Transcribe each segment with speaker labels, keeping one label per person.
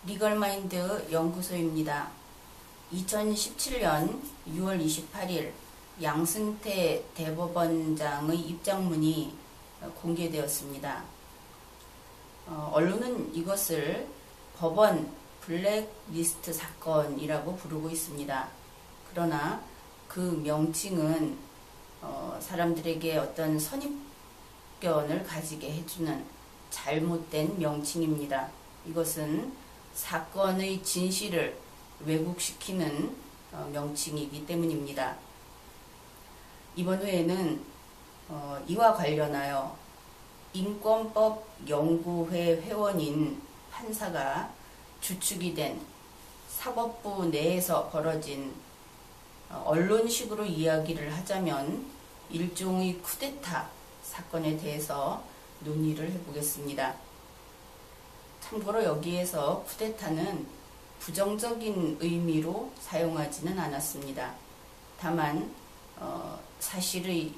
Speaker 1: 리걸마인드 연구소입니다. 2017년 6월 28일 양승태 대법원장의 입장문이 공개되었습니다. 언론은 이것을 법원 블랙리스트 사건이라고 부르고 있습니다. 그러나 그 명칭은 사람들에게 어떤 선입견을 가지게 해주는 잘못된 명칭입니다. 이것은 사건의 진실을 왜곡시키는 명칭이기 때문입니다. 이번 회에는 이와 관련하여 인권법 연구회 회원인 판사가 주축이 된 사법부 내에서 벌어진 언론식으로 이야기를 하자면 일종의 쿠데타 사건에 대해서 논의를 해보겠습니다. 참고로 여기에서 쿠데타는 부정적인 의미로 사용하지는 않았습니다. 다만 사실의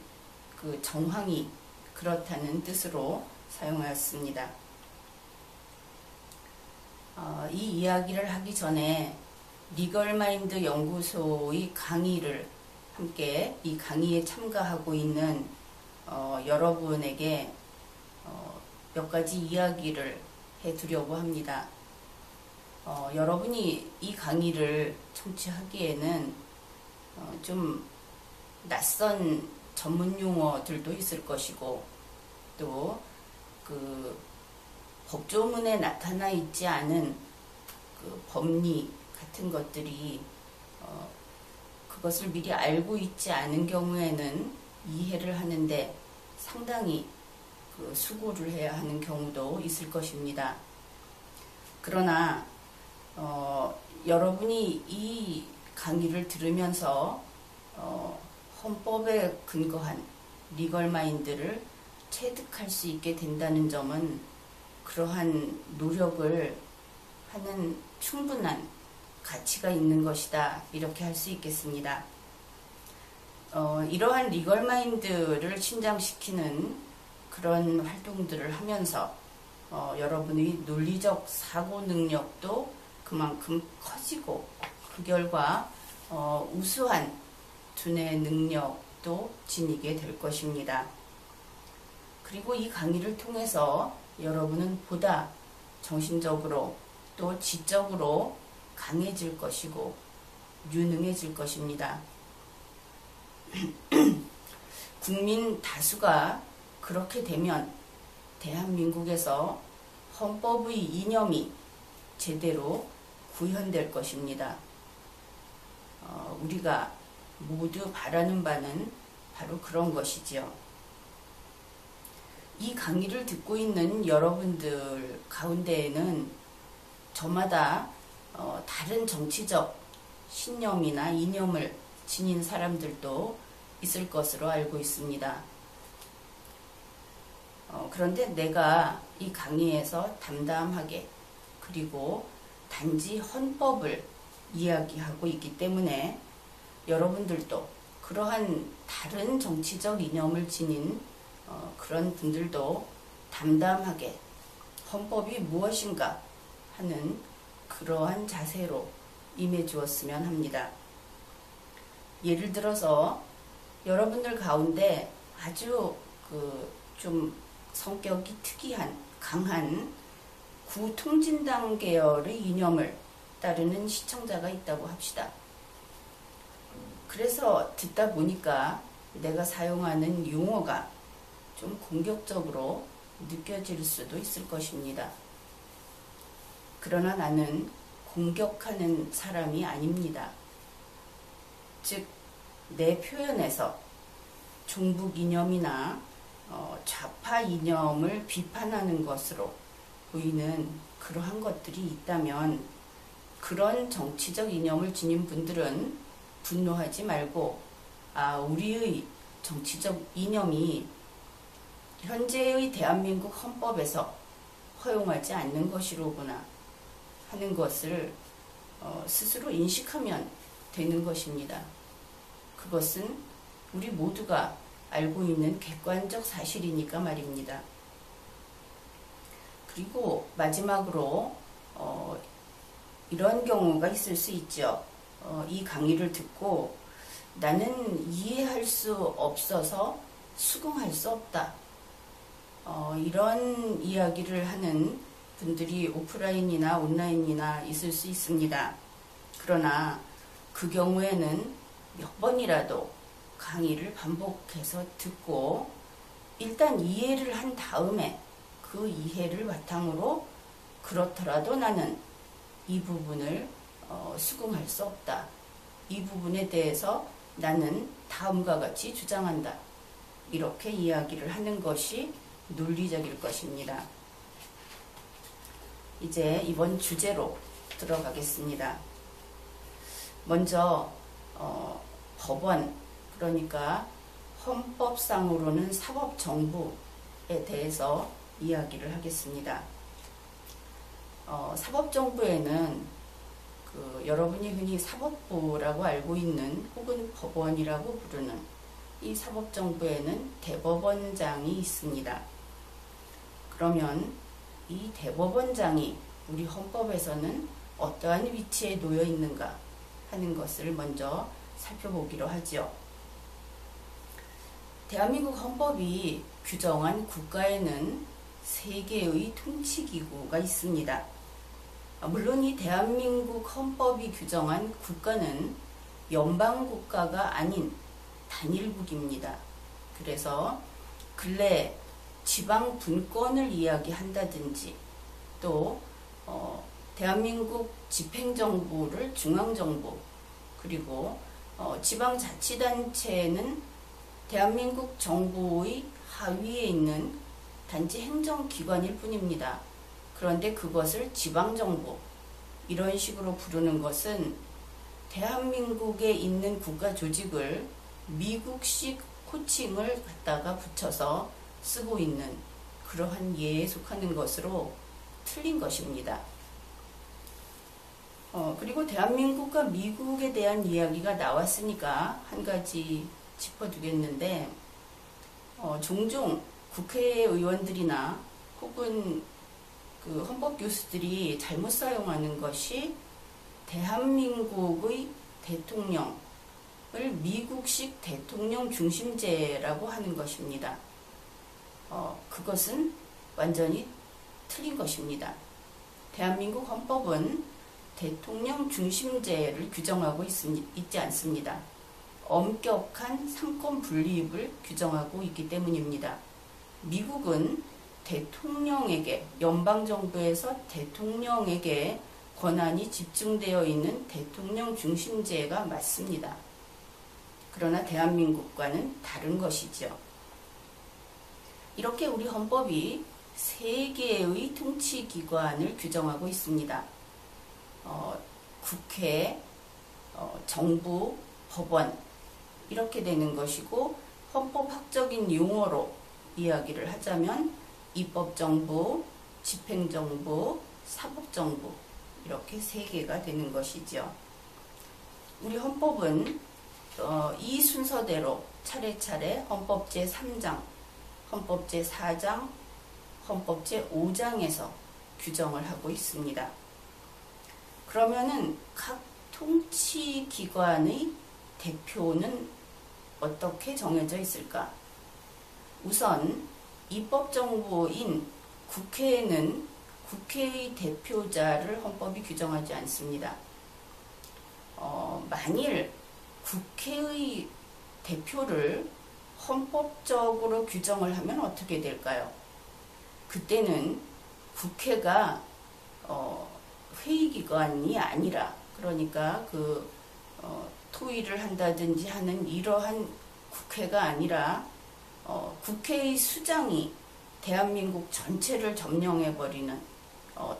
Speaker 1: 그 정황이 그렇다는 뜻으로 사용하였습니다. 이 이야기를 하기 전에 리걸마인드 연구소의 강의를 함께 이 강의에 참가하고 있는 여러분에게 몇 가지 이야기를 해두려고 합니다. 여러분이 이 강의를 청취하기에는 좀 낯선 전문 용어들도 있을 것이고 또 그 법조문에 나타나 있지 않은 그 법리 같은 것들이 그것을 미리 알고 있지 않은 경우에는 이해를 하는데 상당히 수고를 해야 하는 경우도 있을 것입니다. 그러나 여러분이 이 강의를 들으면서 헌법에 근거한 리걸마인드를 체득할 수 있게 된다는 점은 그러한 노력을 하는 충분한 가치가 있는 것이다, 이렇게 할 수 있겠습니다. 이러한 리걸마인드를 신장시키는 그런 활동들을 하면서 여러분의 논리적 사고 능력도 그만큼 커지고 그 결과 우수한 두뇌 능력도 지니게 될 것입니다. 그리고 이 강의를 통해서 여러분은 보다 정신적으로 또 지적으로 강해질 것이고 유능해질 것입니다. 국민 다수가 그렇게 되면 대한민국에서 헌법의 이념이 제대로 구현될 것입니다. 우리가 모두 바라는 바는 바로 그런 것이지요. 이 강의를 듣고 있는 여러분들 가운데에는 저마다 다른 정치적 신념이나 이념을 지닌 사람들도 있을 것으로 알고 있습니다. 그런데 내가 이 강의에서 담담하게 그리고 단지 헌법을 이야기하고 있기 때문에 여러분들도 그러한 다른 정치적 이념을 지닌 그런 분들도 담담하게 헌법이 무엇인가 하는 그러한 자세로 임해 주었으면 합니다. 예를 들어서 여러분들 가운데 아주 좀 성격이 특이한 강한 구통진당 계열의 이념을 따르는 시청자가 있다고 합시다. 그래서 듣다 보니까 내가 사용하는 용어가 좀 공격적으로 느껴질 수도 있을 것입니다. 그러나 나는 공격하는 사람이 아닙니다. 즉, 내 표현에서 종북 이념이나 좌파 이념을 비판하는 것으로 보이는 그러한 것들이 있다면 그런 정치적 이념을 지닌 분들은 분노하지 말고 우리의 정치적 이념이 현재의 대한민국 헌법에서 허용하지 않는 것이로구나 하는 것을 스스로 인식하면 되는 것입니다. 그것은 우리 모두가 알고 있는 객관적 사실이니까 말입니다. 그리고 마지막으로 이런 경우가 있을 수 있죠. 이 강의를 듣고 나는 이해할 수 없어서 수긍할 수 없다. 이런 이야기를 하는 분들이 오프라인이나 온라인이나 있을 수 있습니다. 그러나 그 경우에는 몇 번이라도 강의를 반복해서 듣고 일단 이해를 한 다음에 그 이해를 바탕으로 그렇더라도 나는 이 부분을 수긍할 수 없다. 이 부분에 대해서 나는 다음과 같이 주장한다. 이렇게 이야기를 하는 것이 논리적일 것입니다. 이제 이번 주제로 들어가겠습니다. 먼저 법원, 그러니까 헌법상으로는 사법정부에 대해서 이야기를 하겠습니다. 사법정부에는 여러분이 흔히 사법부라고 알고 있는 혹은 법원이라고 부르는 이 사법정부에는 대법원장이 있습니다. 그러면 이 대법원장이 우리 헌법에서는 어떠한 위치에 놓여 있는가 하는 것을 먼저 살펴보기로 하죠. 대한민국 헌법이 규정한 국가에는 3개의 통치기구가 있습니다. 물론 이 대한민국 헌법이 규정한 국가는 연방국가가 아닌 단일국입니다. 그래서 근래 지방 분권을 이야기한다든지 또 대한민국 집행정부를 중앙정부, 그리고 지방자치단체는 대한민국 정부의 하위에 있는 단지 행정기관일 뿐입니다. 그런데 그것을 지방정부, 이런 식으로 부르는 것은 대한민국에 있는 국가조직을 미국식 호칭을 갖다가 붙여서 쓰고 있는 그러한 예에 속하는 것으로 틀린 것입니다. 그리고 대한민국과 미국에 대한 이야기가 나왔으니까 한 가지 짚어두겠는데, 종종 국회의원들이나 혹은 그 헌법 교수들이 잘못 사용하는 것이 대한민국의 대통령을 미국식 대통령 중심제라고 하는 것입니다. 그것은 완전히 틀린 것입니다. 대한민국 헌법은 대통령 중심제를 규정하고 있지 않습니다. 엄격한 상권 분립을 규정하고 있기 때문입니다. 미국은 대통령에게, 연방정부에서 대통령에게 권한이 집중되어 있는 대통령 중심제가 맞습니다. 그러나 대한민국과는 다른 것이죠. 이렇게 우리 헌법이 3개의 통치기관을 규정하고 있습니다. 국회, 정부, 법원, 이렇게 되는 것이고, 헌법학적인 용어로 이야기를 하자면 입법정부, 집행정부, 사법정부, 이렇게 3개가 되는 것이죠. 우리 헌법은 이 순서대로 차례차례 헌법 제3장, 헌법 제4장, 헌법 제5장에서 규정을 하고 있습니다. 그러면은 각 통치기관의 대표는 어떻게 정해져 있을까? 우선 입법정부인 국회에는 국회의 대표자를 헌법이 규정하지 않습니다. 만일 국회의 대표를 헌법적으로 규정을 하면 어떻게 될까요? 그때는 국회가 회의기관이 아니라, 그러니까 토의를 한다든지 하는 이러한 국회가 아니라 국회의 수장이 대한민국 전체를 점령해버리는,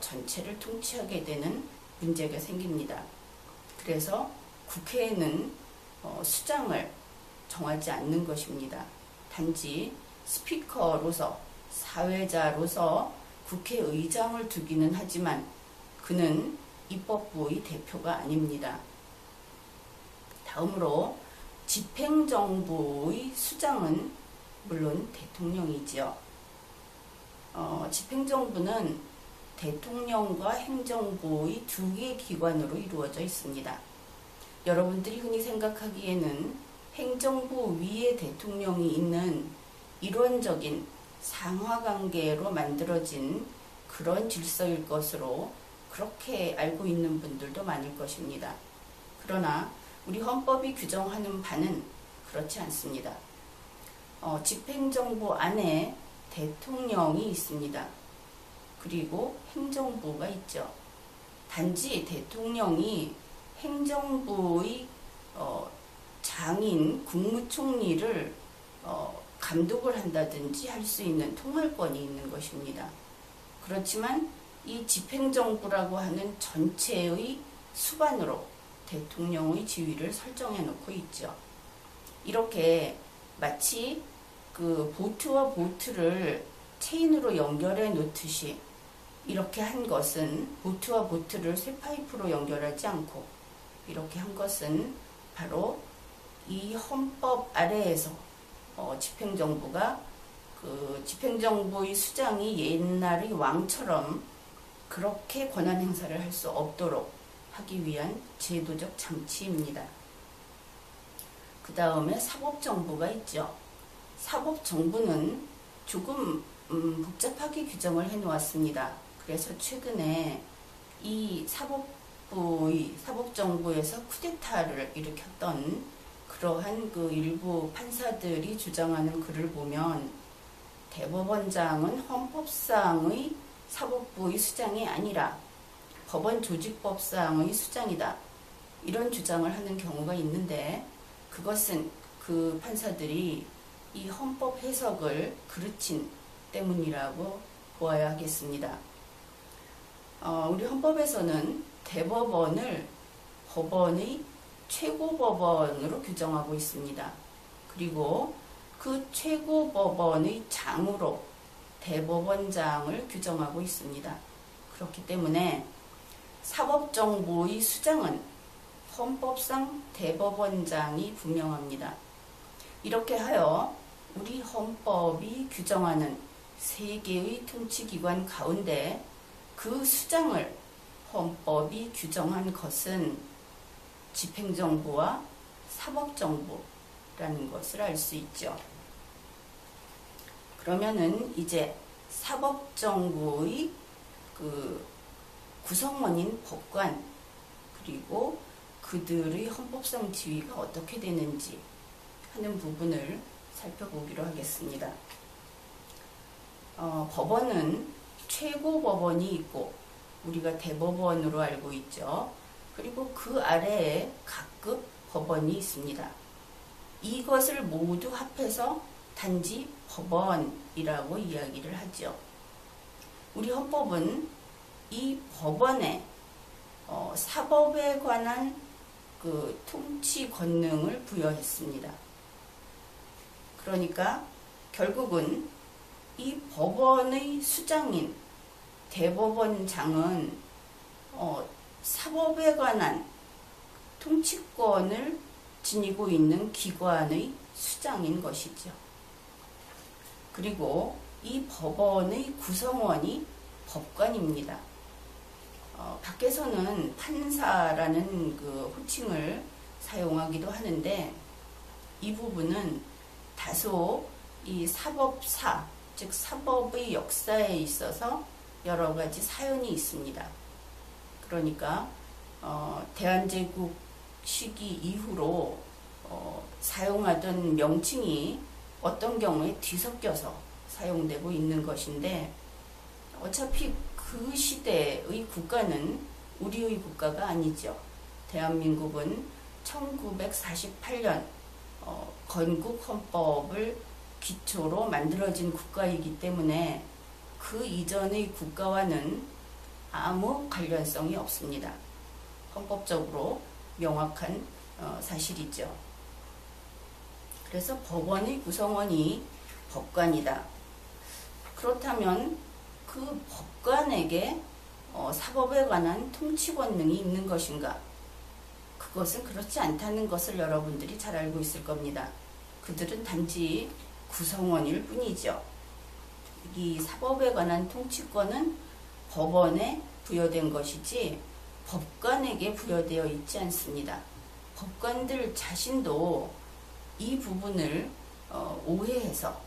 Speaker 1: 전체를 통치하게 되는 문제가 생깁니다. 그래서 국회에는 수장을 정하지 않는 것입니다. 단지 스피커로서, 사회자로서 국회의장을 두기는 하지만 그는 입법부의 대표가 아닙니다. 다음으로 집행정부의 수장은 물론 대통령이지요. 집행정부는 대통령과 행정부의 두 개의 기관으로 이루어져 있습니다. 여러분들이 흔히 생각하기에는 행정부 위에 대통령이 있는 이론적인 상하관계로 만들어진 그런 질서일 것으로 그렇게 알고 있는 분들도 많을 것입니다. 그러나 우리 헌법이 규정하는 바는 그렇지 않습니다. 집행정부 안에 대통령이 있습니다. 그리고 행정부가 있죠. 단지 대통령이 행정부의 장인 국무총리를 감독을 한다든지 할 수 있는 통할권이 있는 것입니다. 그렇지만 이 집행정부라고 하는 전체의 수반으로 대통령의 지위를 설정해 놓고 있죠. 이렇게 마치 그 보트와 보트를 체인으로 연결해 놓듯이 이렇게 한 것은 보트와 보트를 쇠파이프로 연결하지 않고 이렇게 한 것은 바로 이 헌법 아래에서 집행정부가 그 집행정부의 수장이 옛날의 왕처럼 그렇게 권한 행사를 할 수 없도록 하기 위한 제도적 장치입니다. 그 다음에 사법정부가 있죠. 사법정부는 조금 복잡하게 규정을 해 놓았습니다. 그래서 최근에 이 사법정부에서 쿠데타를 일으켰던 그러한 그 일부 판사들이 주장하는 글을 보면 대법원장은 헌법상의 사법부의 수장이 아니라 법원조직법상의 수장이다. 이런 주장을 하는 경우가 있는데 그것은 그 판사들이 이 헌법 해석을 그르친 때문이라고 보아야 하겠습니다. 우리 헌법에서는 대법원을 법원의 최고법원으로 규정하고 있습니다. 그리고 그 최고법원의 장으로 대법원장을 규정하고 있습니다. 그렇기 때문에 사법정부의 수장은 헌법상 대법원장이 분명합니다. 이렇게 하여 우리 헌법이 규정하는 세 개의 통치기관 가운데 그 수장을 헌법이 규정한 것은 집행정부와 사법정부라는 것을 알 수 있죠. 그러면은 이제 사법정부의 그 구성원인 법관 그리고 그들의 헌법상 지위가 어떻게 되는지 하는 부분을 살펴보기로 하겠습니다. 법원은 최고법원이 있고 우리가 대법원으로 알고 있죠. 그리고 그 아래에 각급 법원이 있습니다. 이것을 모두 합해서 단지 법원이라고 이야기를 하죠. 우리 헌법은 이 법원에 사법에 관한 그 통치 권능을 부여했습니다. 그러니까 결국은 이 법원의 수장인 대법원장은 사법에 관한 통치권을 지니고 있는 기관의 수장인 것이죠. 그리고 이 법원의 구성원이 법관입니다. 밖에서는 판사라는 그 호칭을 사용하기도 하는데 이 부분은 다소 이 사법사, 즉 사법의 역사에 있어서 여러 가지 사연이 있습니다. 그러니까 대한제국 시기 이후로 사용하던 명칭이 어떤 경우에 뒤섞여서 사용되고 있는 것인데 어차피 그 시대의 국가는 우리의 국가가 아니죠. 대한민국은 1948년 건국헌법을 기초로 만들어진 국가이기 때문에 그 이전의 국가와는 아무 관련성이 없습니다. 헌법적으로 명확한 사실이죠. 그래서 법원의 구성원이 법관이다. 그렇다면 그 법관에게 사법에 관한 통치 권능이 있는 것인가? 그것은 그렇지 않다는 것을 여러분들이 잘 알고 있을 겁니다. 그들은 단지 구성원일 뿐이죠. 이 사법에 관한 통치권은 법원에 부여된 것이지 법관에게 부여되어 있지 않습니다. 법관들 자신도 이 부분을 오해해서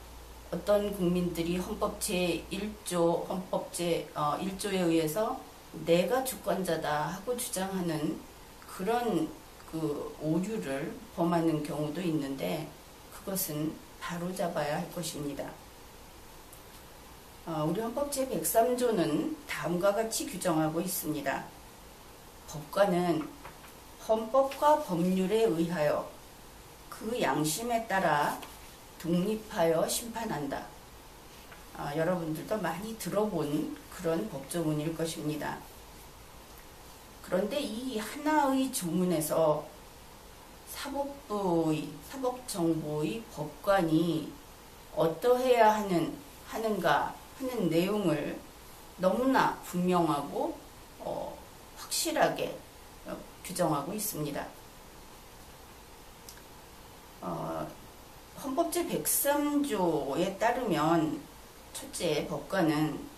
Speaker 1: 어떤 국민들이 헌법 제1조 헌법 제1조에 의해서 내가 주권자다 하고 주장하는 그런 그 오류를 범하는 경우도 있는데 그것은 바로잡아야 할 것입니다. 우리 헌법 제103조는 다음과 같이 규정하고 있습니다. 법관은 헌법과 법률에 의하여 그 양심에 따라 독립하여 심판한다. 여러분들도 많이 들어본 그런 법조문일 것입니다. 그런데 이 하나의 조문에서 사법정보의 법관이 어떠해야 하는가 하는 내용을 너무나 분명하고 확실하게 규정하고 있습니다. 헌법 제103조에 따르면 첫째, 법관은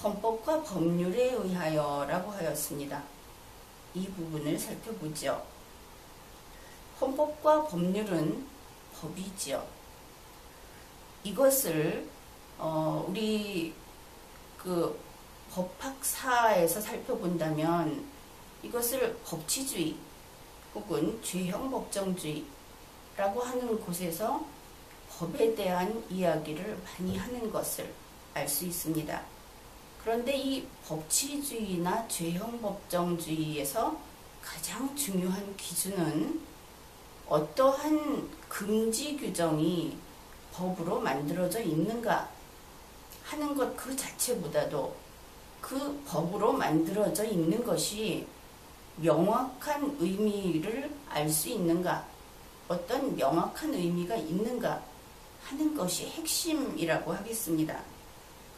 Speaker 1: 헌법과 법률에 의하여 라고 하였습니다. 이 부분을 살펴보죠. 헌법과 법률은 법이지요. 이것을 우리 그 법학사에서 살펴본다면 이것을 법치주의 혹은 죄형법정주의라고 하는 곳에서 법에 대한 이야기를 많이 하는 것을 알 수 있습니다. 그런데 이 법치주의나 죄형법정주의에서 가장 중요한 기준은 어떠한 금지 규정이 법으로 만들어져 있는가 하는 것 그 자체보다도 그 법으로 만들어져 있는 것이 명확한 의미를 알 수 있는가, 어떤 명확한 의미가 있는가 하는 것이 핵심이라고 하겠습니다.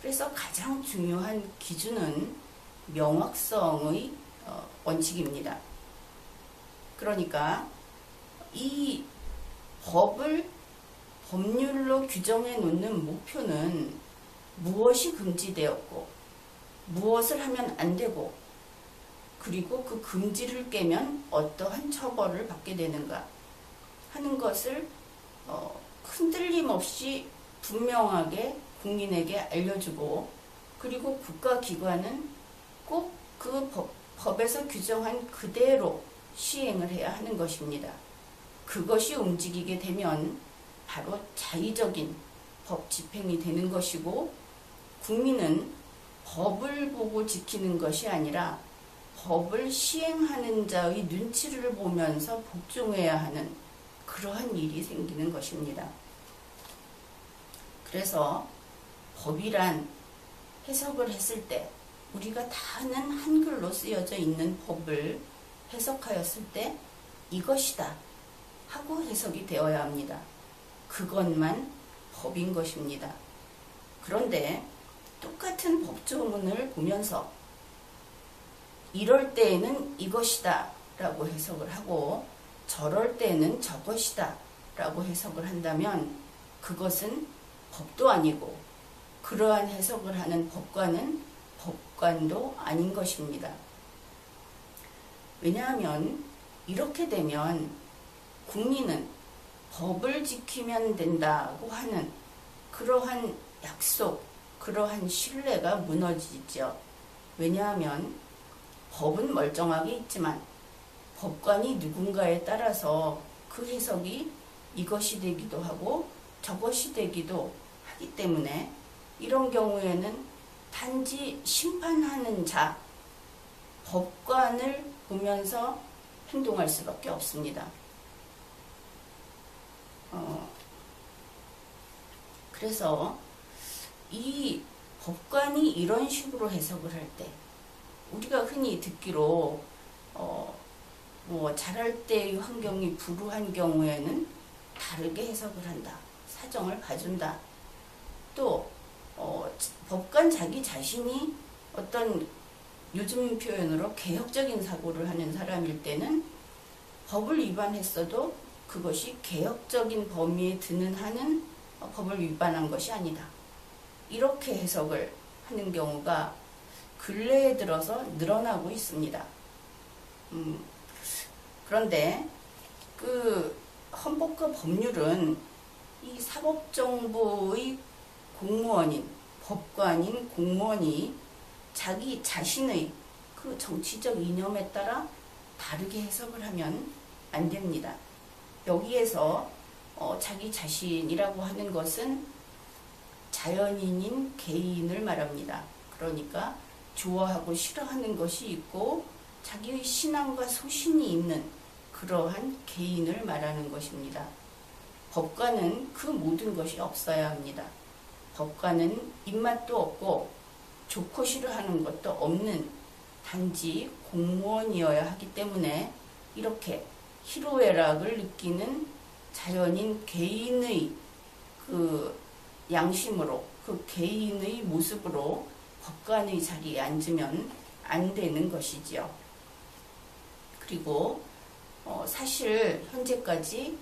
Speaker 1: 그래서 가장 중요한 기준은 명확성의 원칙입니다. 그러니까 이 법을 법률로 규정해 놓는 목표는 무엇이 금지되었고 무엇을 하면 안 되고 그리고 그 금지를 깨면 어떠한 처벌을 받게 되는가 하는 것을 흔들림 없이 분명하게 국민에게 알려주고 그리고 국가기관은 꼭 그 법에서 규정한 그대로 시행을 해야 하는 것입니다. 그것이 움직이게 되면 바로 자의적인 법 집행이 되는 것이고 국민은 법을 보고 지키는 것이 아니라 법을 시행하는 자의 눈치를 보면서 복종해야 하는 그러한 일이 생기는 것입니다. 그래서 법이란 해석을 했을 때 우리가 다 아는 한글로 쓰여져 있는 법을 해석하였을 때 이것이다 하고 해석이 되어야 합니다. 그것만 법인 것입니다. 그런데 똑같은 법조문을 보면서 이럴 때에는 이것이다 라고 해석을 하고 저럴 때에는 저것이다 라고 해석을 한다면 그것은 법도 아니고 그러한 해석을 하는 법관은 법관도 아닌 것입니다. 왜냐하면 이렇게 되면 국민은 법을 지키면 된다고 하는 그러한 약속, 그러한 신뢰가 무너지죠. 왜냐하면 법은 멀쩡하게 있지만 법관이 누군가에 따라서 그 해석이 이것이 되기도 하고 저것이 되기도 하기 때문에 이런 경우에는 단지 심판하는 자, 법관을 보면서 행동할 수밖에 없습니다. 그래서 이 법관이 이런 식으로 해석을 할 때 우리가 흔히 듣기로 잘할 때의 환경이 불우한 경우에는 다르게 해석을 한다. 사정을 봐준다. 또 법관 자기 자신이 어떤 요즘 표현으로 개혁적인 사고를 하는 사람일 때는 법을 위반했어도 그것이 개혁적인 범위에 드는 한은 법을 위반한 것이 아니다. 이렇게 해석을 하는 경우가 근래에 들어서 늘어나고 있습니다. 그런데 그 헌법과 법률은 이 사법정보의 공무원인, 법관인 공무원이 자기 자신의 그 정치적 이념에 따라 다르게 해석을 하면 안 됩니다. 여기에서 자기 자신이라고 하는 것은 자연인인 개인을 말합니다. 그러니까 좋아하고 싫어하는 것이 있고 자기의 신앙과 소신이 있는 그러한 개인을 말하는 것입니다. 법관은 그 모든 것이 없어야 합니다. 법관은 입맛도 없고 좋고 싫어하는 것도 없는 단지 공무원이어야 하기 때문에 이렇게 희로애락을 느끼는 자연인 개인의 그 양심으로, 그 개인의 모습으로 법관의 자리에 앉으면 안 되는 것이지요. 그리고 사실 현재까지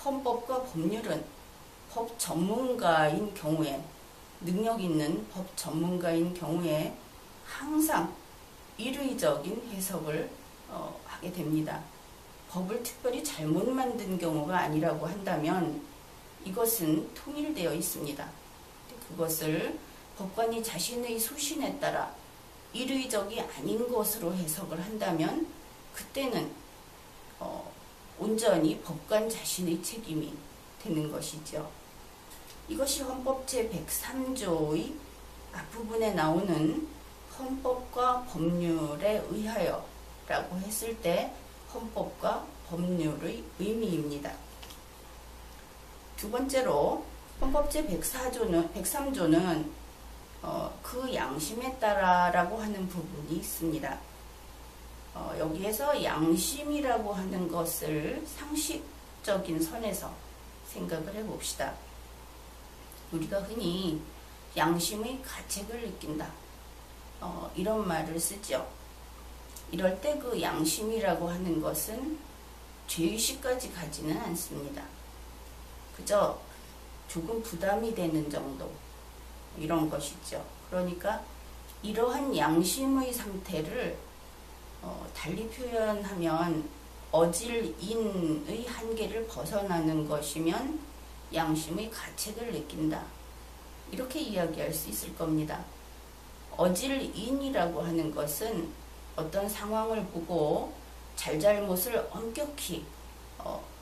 Speaker 1: 헌법과 법률은 법 전문가인 경우에, 능력 있는 법 전문가인 경우에 항상 일의적인 해석을 하게 됩니다. 법을 특별히 잘못 만든 경우가 아니라고 한다면 이것은 통일되어 있습니다. 그것을 법관이 자신의 소신에 따라 일의적이 아닌 것으로 해석을 한다면 그때는 온전히 법관 자신의 책임이 되는 것이죠. 이것이 헌법 제103조의 앞부분에 나오는 헌법과 법률에 의하여 라고 했을 때 헌법과 법률의 의미입니다. 두 번째로 헌법 제103조는 그 양심에 따라 라고 하는 부분이 있습니다. 여기에서 양심이라고 하는 것을 상식적인 선에서 생각을 해봅시다. 우리가 흔히 양심의 가책을 느낀다. 이런 말을 쓰죠. 이럴 때 그 양심이라고 하는 것은 죄의식까지 가지는 않습니다. 그저 조금 부담이 되는 정도, 이런 것이죠. 그러니까 이러한 양심의 상태를 달리 표현하면 어질인의 한계를 벗어나는 것이면 양심의 가책을 느낀다. 이렇게 이야기할 수 있을 겁니다. 어질인이라고 하는 것은 어떤 상황을 보고 잘잘못을 엄격히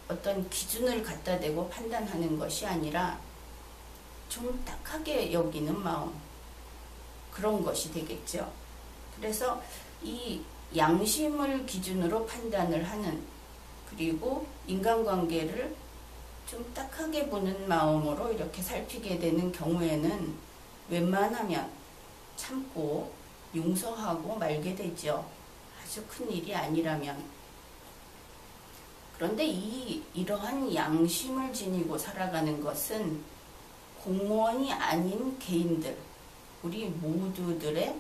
Speaker 1: 어떤 기준을 갖다 대고 판단하는 것이 아니라 좀 딱하게 여기는 마음, 그런 것이 되겠죠. 그래서 이 양심을 기준으로 판단을 하는, 그리고 인간관계를 좀 딱하게 보는 마음으로 이렇게 살피게 되는 경우에는 웬만하면 참고 용서하고 말게 되죠. 아주 큰 일이 아니라면. 그런데 이러한 양심을 지니고 살아가는 것은 공무원이 아닌 개인들, 우리 모두들의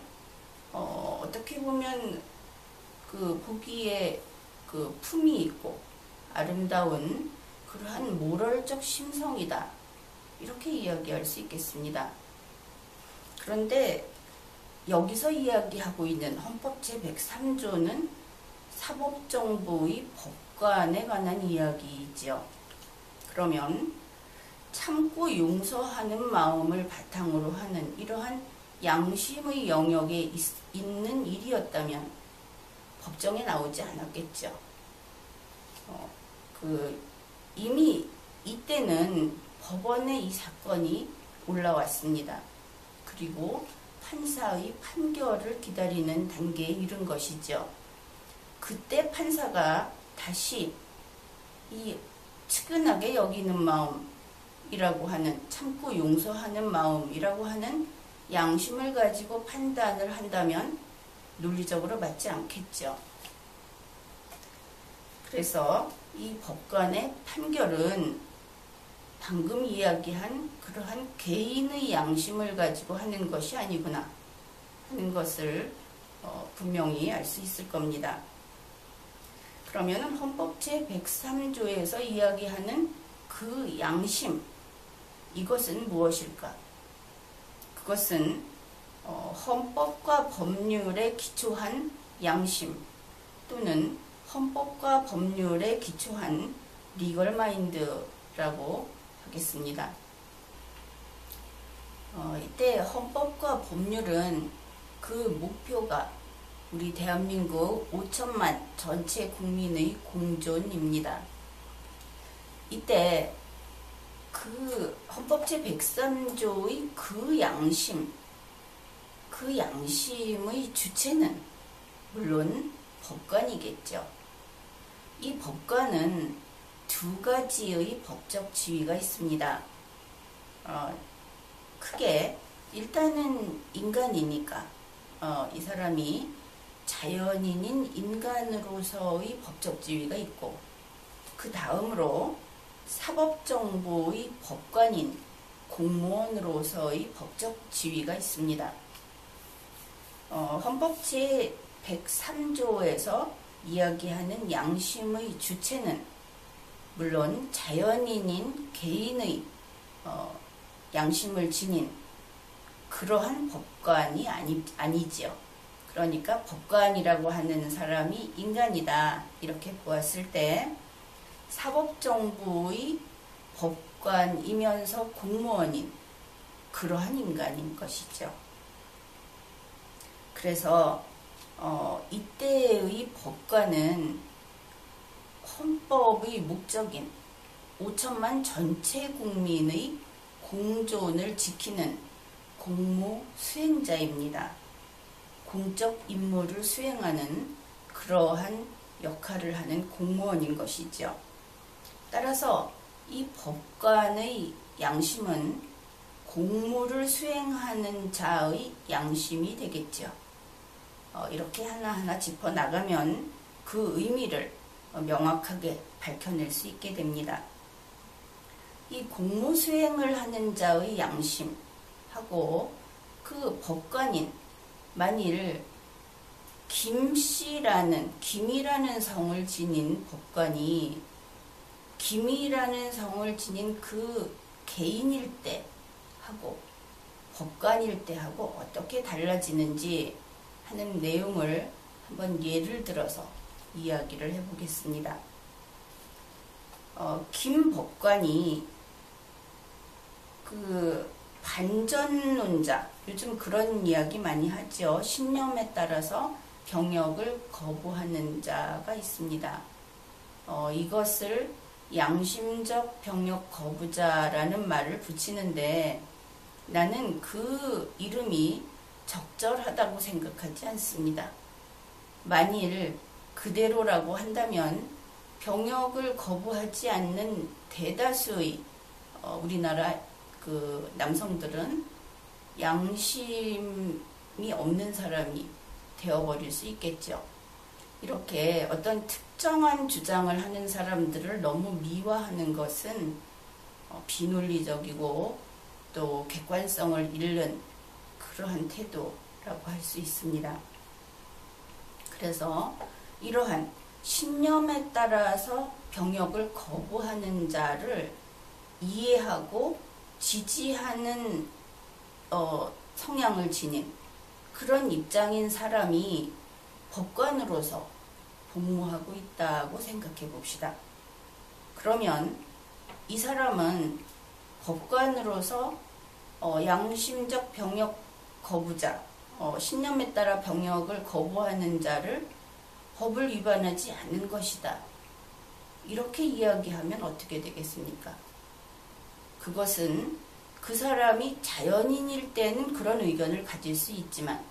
Speaker 1: 어떻게 보면 그 보기에 그 품이 있고 아름다운 그러한 모럴적 심성이다. 이렇게 이야기할 수 있겠습니다. 그런데 여기서 이야기하고 있는 헌법 제103조는 사법정보의 법관에 관한 이야기이지요. 그러면 참고 용서하는 마음을 바탕으로 하는 이러한 양심의 영역에 있는 일이었다면 법정에 나오지 않았겠죠. 이미 이때는 법원에 이 사건이 올라왔습니다. 그리고 판사의 판결을 기다리는 단계에 이른 것이죠. 그때 판사가 다시 이 측은하게 여기는 마음이라고 하는, 참고 용서하는 마음이라고 하는 양심을 가지고 판단을 한다면 논리적으로 맞지 않겠죠. 그래서 이 법관의 판결은 방금 이야기한 그러한 개인의 양심을 가지고 하는 것이 아니구나 하는 것을 분명히 알 수 있을 겁니다. 그러면 헌법 제103조에서 이야기하는 그 양심, 이것은 무엇일까? 그것은 헌법과 법률에 기초한 양심 또는 헌법과 법률에 기초한 리걸 마인드라고 하겠습니다. 이때 헌법과 법률은 그 목표가 우리 대한민국 5천만 전체 국민의 공존입니다. 이때 그 헌법 제103조의 그 양심의 주체는 물론 법관이겠죠. 이 법관은 두 가지의 법적 지위가 있습니다. 크게 일단은 인간이니까 이 사람이 자연인인 인간으로서의 법적 지위가 있고, 그 다음으로 사법정보의 법관인 공무원으로서의 법적 지위가 있습니다. 헌법 제103조에서 이야기하는 양심의 주체는 물론 자연인인 개인의 양심을 지닌 그러한 법관이 아니지요. 그러니까 법관이라고 하는 사람이 인간이다 이렇게 보았을 때 사법정보의 법관이면서 공무원인 그러한 인간인 것이죠. 그래서 이때의 법관은 헌법의 목적인 5천만 전체 국민의 공존을 지키는 공무 수행자입니다. 공적 임무를 수행하는 그러한 역할을 하는 공무원인 것이죠. 따라서 이 법관의 양심은 공무를 수행하는 자의 양심이 되겠죠. 이렇게 하나하나 짚어나가면 그 의미를 명확하게 밝혀낼 수 있게 됩니다. 이 공무 수행을 하는 자의 양심하고 그 법관인 만일 김이라는 성을 지닌 법관이 김이라는 성을 지닌 그 개인일 때 하고 법관일 때 하고 어떻게 달라지는지 하는 내용을 한번 예를 들어서 이야기를 해보겠습니다. 김 법관이 그 반전론자, 요즘 그런 이야기 많이 하죠. 신념에 따라서 병역을 거부하는 자가 있습니다. 이것을 양심적 병역 거부자라는 말을 붙이는데 나는 그 이름이 적절하다고 생각하지 않습니다. 만일 그대로라고 한다면 병역을 거부하지 않는 대다수의 우리나라 그 남성들은 양심이 없는 사람이 되어버릴 수 있겠죠. 이렇게 어떤 특정한 주장을 하는 사람들을 너무 미화하는 것은 비논리적이고 또 객관성을 잃는 그러한 태도라고 할 수 있습니다. 그래서 이러한 신념에 따라서 병역을 거부하는 자를 이해하고 지지하는 성향을 지닌 그런 입장인 사람이 법관으로서 복무하고 있다고 생각해 봅시다. 그러면 이 사람은 법관으로서 양심적 병역 거부자, 신념에 따라 병역을 거부하는 자를 법을 위반하지 않는 것이다. 이렇게 이야기하면 어떻게 되겠습니까? 그것은 그 사람이 자연인일 때는 그런 의견을 가질 수 있지만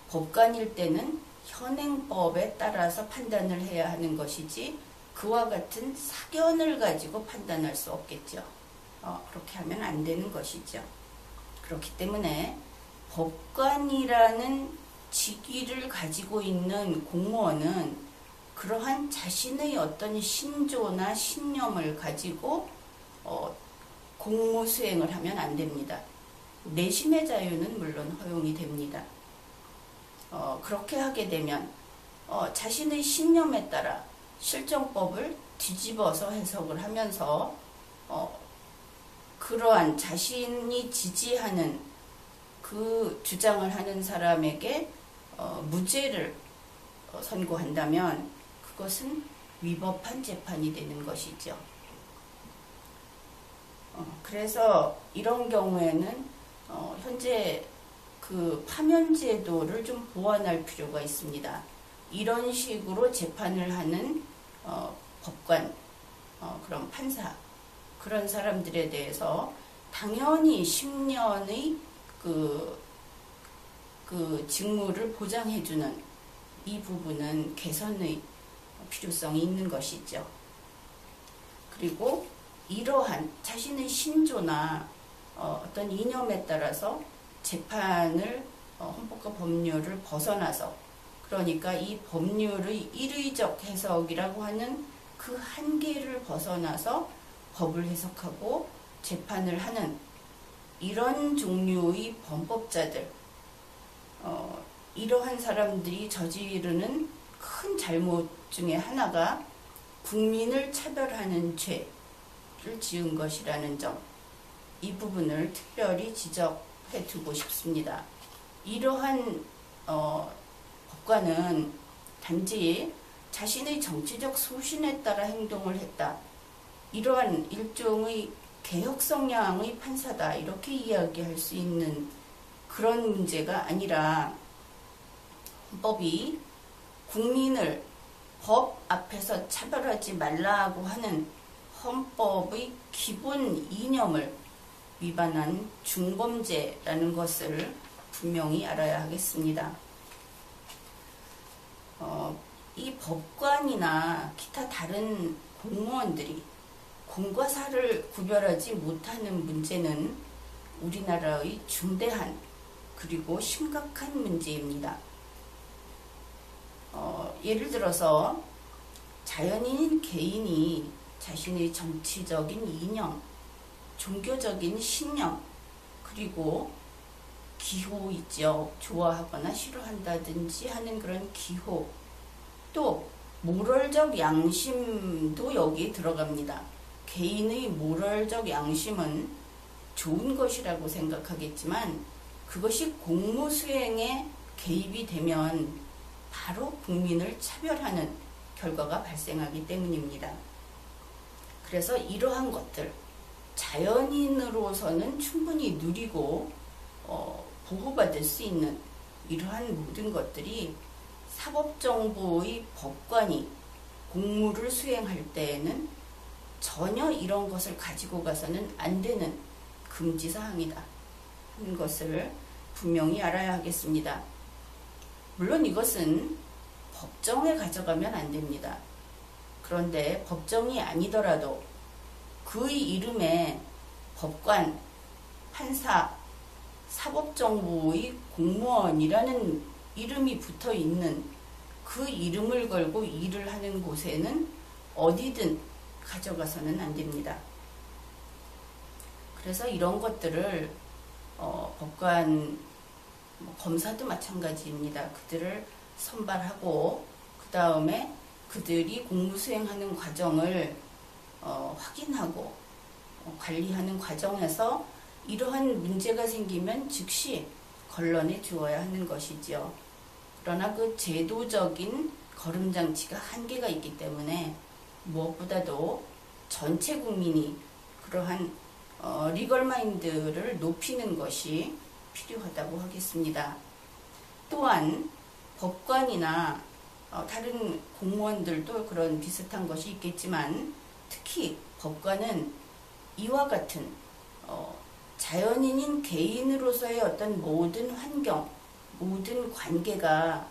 Speaker 1: 법관일 때는 현행법에 따라서 판단을 해야 하는 것이지 그와 같은 사견을 가지고 판단할 수 없겠죠. 그렇게 하면 안 되는 것이죠. 그렇기 때문에 법관이라는 직위를 가지고 있는 공무원은 그러한 자신의 어떤 신조나 신념을 가지고 공무 수행을 하면 안 됩니다. 내심의 자유는 물론 허용이 됩니다. 그렇게 하게 되면 자신의 신념에 따라 실정법을 뒤집어서 해석을 하면서 그러한 자신이 지지하는 그 주장을 하는 사람에게 무죄를 선고한다면 그것은 위법한 재판이 되는 것이죠. 그래서 이런 경우에는 현재 그 파면 제도를 좀 보완할 필요가 있습니다. 이런 식으로 재판을 하는 법관, 그런 판사, 그런 사람들에 대해서 당연히 10년의 그 직무를 보장해주는 이 부분은 개선의 필요성이 있는 것이죠. 그리고 이러한 자신의 신조나 어떤 이념에 따라서 재판을 헌법과 법률을 벗어나서, 그러니까 이 법률의 일의적 해석이라고 하는 그 한계를 벗어나서 법을 해석하고 재판을 하는 이런 종류의 범법자들, 이러한 사람들이 저지르는 큰 잘못 중에 하나가 국민을 차별하는 죄를 지은 것이라는 점, 이 부분을 특별히 지적해 두고 싶습니다. 이러한 법관은 단지 자신의 정치적 소신에 따라 행동을 했다, 이러한 일종의 개혁 성향의 판사다, 이렇게 이야기할 수 있는 그런 문제가 아니라, 헌법이 국민을 법 앞에서 차별하지 말라고 하는 헌법의 기본 이념을 위반한 중범죄라는 것을 분명히 알아야 하겠습니다. 이 법관이나 기타 다른 공무원들이 공과 사를 구별하지 못하는 문제는 우리나라의 중대한 그리고 심각한 문제입니다. 예를 들어서 자연인인 개인이 자신의 정치적인 이념, 종교적인 신념, 그리고 기호 있죠. 좋아하거나 싫어한다든지 하는 그런 기호, 또 모럴적 양심도 여기에 들어갑니다. 개인의 모럴적 양심은 좋은 것이라고 생각하겠지만 그것이 공무 수행에 개입이 되면 바로 국민을 차별하는 결과가 발생하기 때문입니다. 그래서 이러한 것들, 자연인으로서는 충분히 누리고 보호받을 수 있는 이러한 모든 것들이 사법정보의 법관이 공무를 수행할 때에는 전혀 이런 것을 가지고 가서는 안 되는 금지사항이다 하는 것을 분명히 알아야 하겠습니다. 물론 이것은 법정에 가져가면 안 됩니다. 그런데 법정이 아니더라도 그의 이름에 법관, 판사, 사법정보의 공무원이라는 이름이 붙어 있는 그 이름을 걸고 일을 하는 곳에는 어디든 가져가서는 안 됩니다. 그래서 이런 것들을 법관, 검사도 마찬가지입니다. 그들을 선발하고 그 다음에 그들이 공무 수행하는 과정을 확인하고 관리하는 과정에서 이러한 문제가 생기면 즉시 걸러내 주어야 하는 것이지요. 그러나 그 제도적인 거름장치가 한계가 있기 때문에 무엇보다도 전체 국민이 그러한 리걸 마인드를 높이는 것이 필요하다고 하겠습니다. 또한 법관이나 다른 공무원들도 그런 비슷한 것이 있겠지만 특히 법관은 이와 같은 자연인인 개인으로서의 어떤 모든 환경, 모든 관계가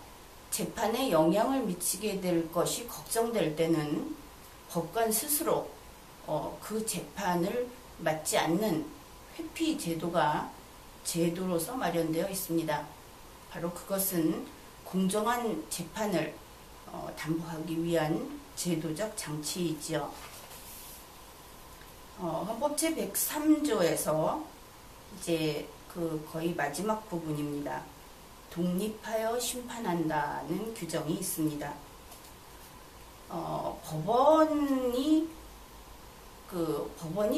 Speaker 1: 재판에 영향을 미치게 될 것이 걱정될 때는 법관 스스로 그 재판을 맡지 않는 회피 제도가 제도로서 마련되어 있습니다. 바로 그것은 공정한 재판을 담보하기 위한 제도적 장치이지요. 헌법 제103조에서 이제 그 거의 마지막 부분입니다. 독립하여 심판한다는 규정이 있습니다. 법원이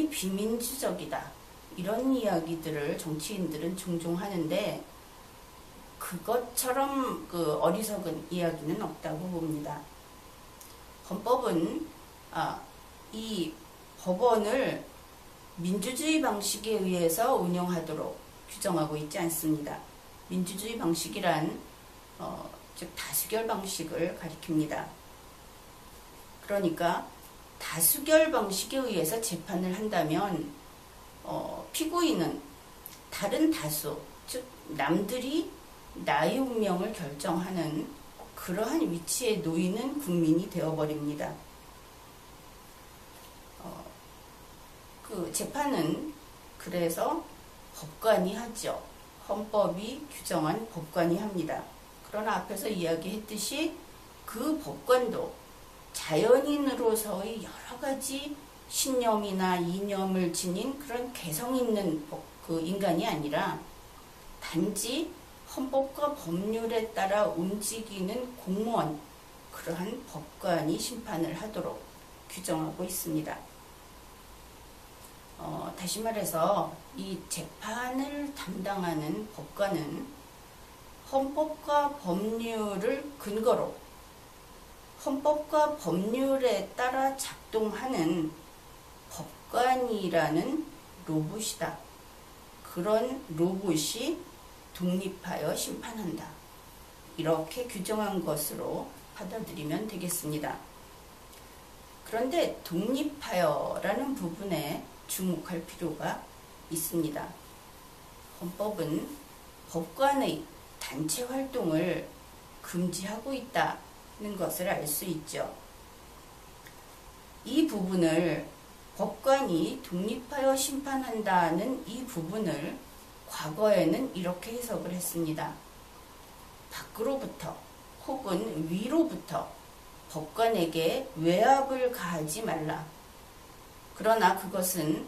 Speaker 1: 비민주적이다, 이런 이야기들을 정치인들은 종종 하는데 그것처럼 그 어리석은 이야기는 없다고 봅니다. 헌법은 이 법원을 민주주의 방식에 의해서 운영하도록 규정하고 있지 않습니다. 민주주의 방식이란 즉 다수결 방식을 가리킵니다. 그러니까 다수결 방식에 의해서 재판을 한다면 피고인은 다른 다수, 즉 남들이 나의 운명을 결정하는 그러한 위치에 놓이는 국민이 되어버립니다. 그 재판은 그래서 법관이 하죠. 헌법이 규정한 법관이 합니다. 그러나 앞에서 이야기했듯이 그 법관도 자연인으로서의 여러 가지 신념이나 이념을 지닌 그런 개성 있는 그 인간이 아니라 단지 헌법과 법률에 따라 움직이는 공무원, 그러한 법관이 심판을 하도록 규정하고 있습니다. 다시 말해서 이 재판을 담당하는 법관은 헌법과 법률을 근거로 헌법과 법률에 따라 작동하는 법관이라는 로봇이다. 그런 로봇이 독립하여 심판한다. 이렇게 규정한 것으로 받아들이면 되겠습니다. 그런데 독립하여라는 부분에 주목할 필요가 있습니다. 헌법은 법관의 단체 활동을 금지하고 있다는 것을 알 수 있죠. 이 부분을 법관이 독립하여 심판한다는 이 부분을 과거에는 이렇게 해석을 했습니다. 밖으로부터 혹은 위로부터 법관에게 외압을 가하지 말라. 그러나 그것은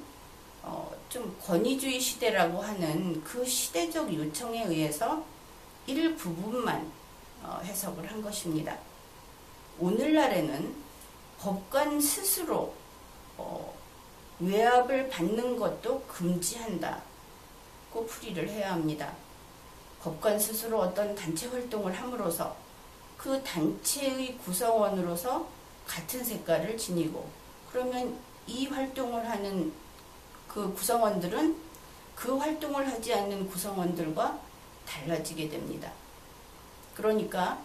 Speaker 1: 좀 권위주의 시대라고 하는 그 시대적 요청에 의해서 일부분만 해석을 한 것입니다. 오늘날에는 법관 스스로 외압을 받는 것도 금지한다고 풀이를 해야 합니다. 법관 스스로 어떤 단체 활동을 함으로써 그 단체의 구성원으로서 같은 색깔을 지니고 그러면 이 활동을 하는 그 구성원들은 그 활동을 하지 않는 구성원들과 달라지게 됩니다. 그러니까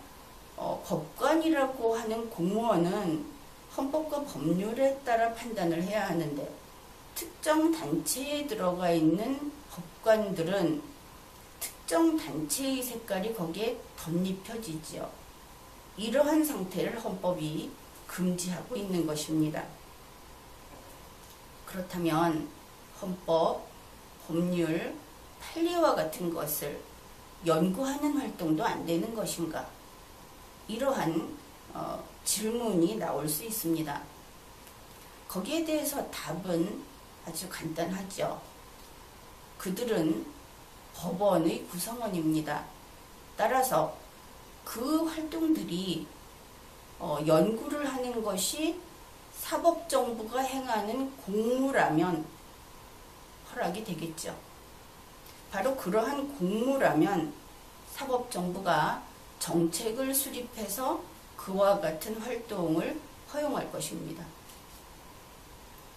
Speaker 1: 법관이라고 하는 공무원은 헌법과 법률에 따라 판단을 해야 하는데 특정 단체에 들어가 있는 법관들은 특정 단체의 색깔이 거기에 덧입혀지죠. 이러한 상태를 헌법이 금지하고 있는 것입니다. 그렇다면 헌법, 법률, 판례와 같은 것을 연구하는 활동도 안 되는 것인가? 이러한 질문이 나올 수 있습니다. 거기에 대해서 답은 아주 간단하죠. 그들은 법원의 구성원입니다. 따라서 그 활동들이 연구를 하는 것이 사법정부가 행하는 공무라면 허락이 되겠죠. 바로 그러한 공무라면 사법정부가 정책을 수립해서 그와 같은 활동을 허용할 것입니다.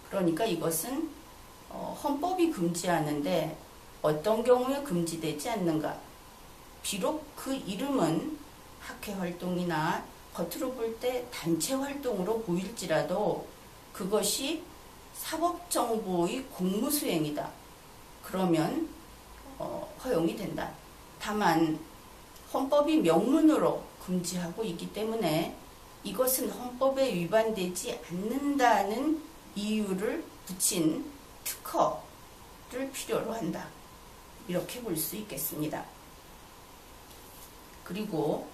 Speaker 1: 그러니까 이것은 헌법이 금지하는데 어떤 경우에 금지되지 않는가? 비록 그 이름은 학회활동이나 겉으로 볼 때 단체 활동으로 보일지라도 그것이 사법정보의 공무수행이다. 그러면 허용이 된다. 다만 헌법이 명문으로 금지하고 있기 때문에 이것은 헌법에 위반되지 않는다는 이유를 붙인 특허를 필요로 한다. 이렇게 볼 수 있겠습니다. 그리고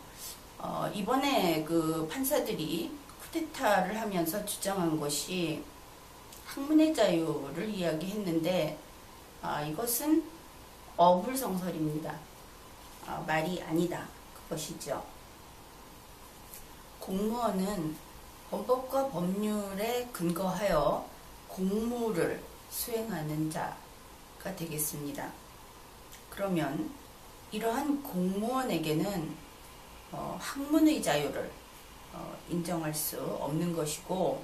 Speaker 1: 이번에 그 판사들이 쿠데타를 하면서 주장한 것이 학문의 자유를 이야기했는데 이것은 어불성설입니다. 말이 아니다. 그것이죠. 공무원은 헌법과 법률에 근거하여 공무를 수행하는 자, 되겠습니다. 그러면 이러한 공무원에게는 학문의 자유를 인정할 수 없는 것이고,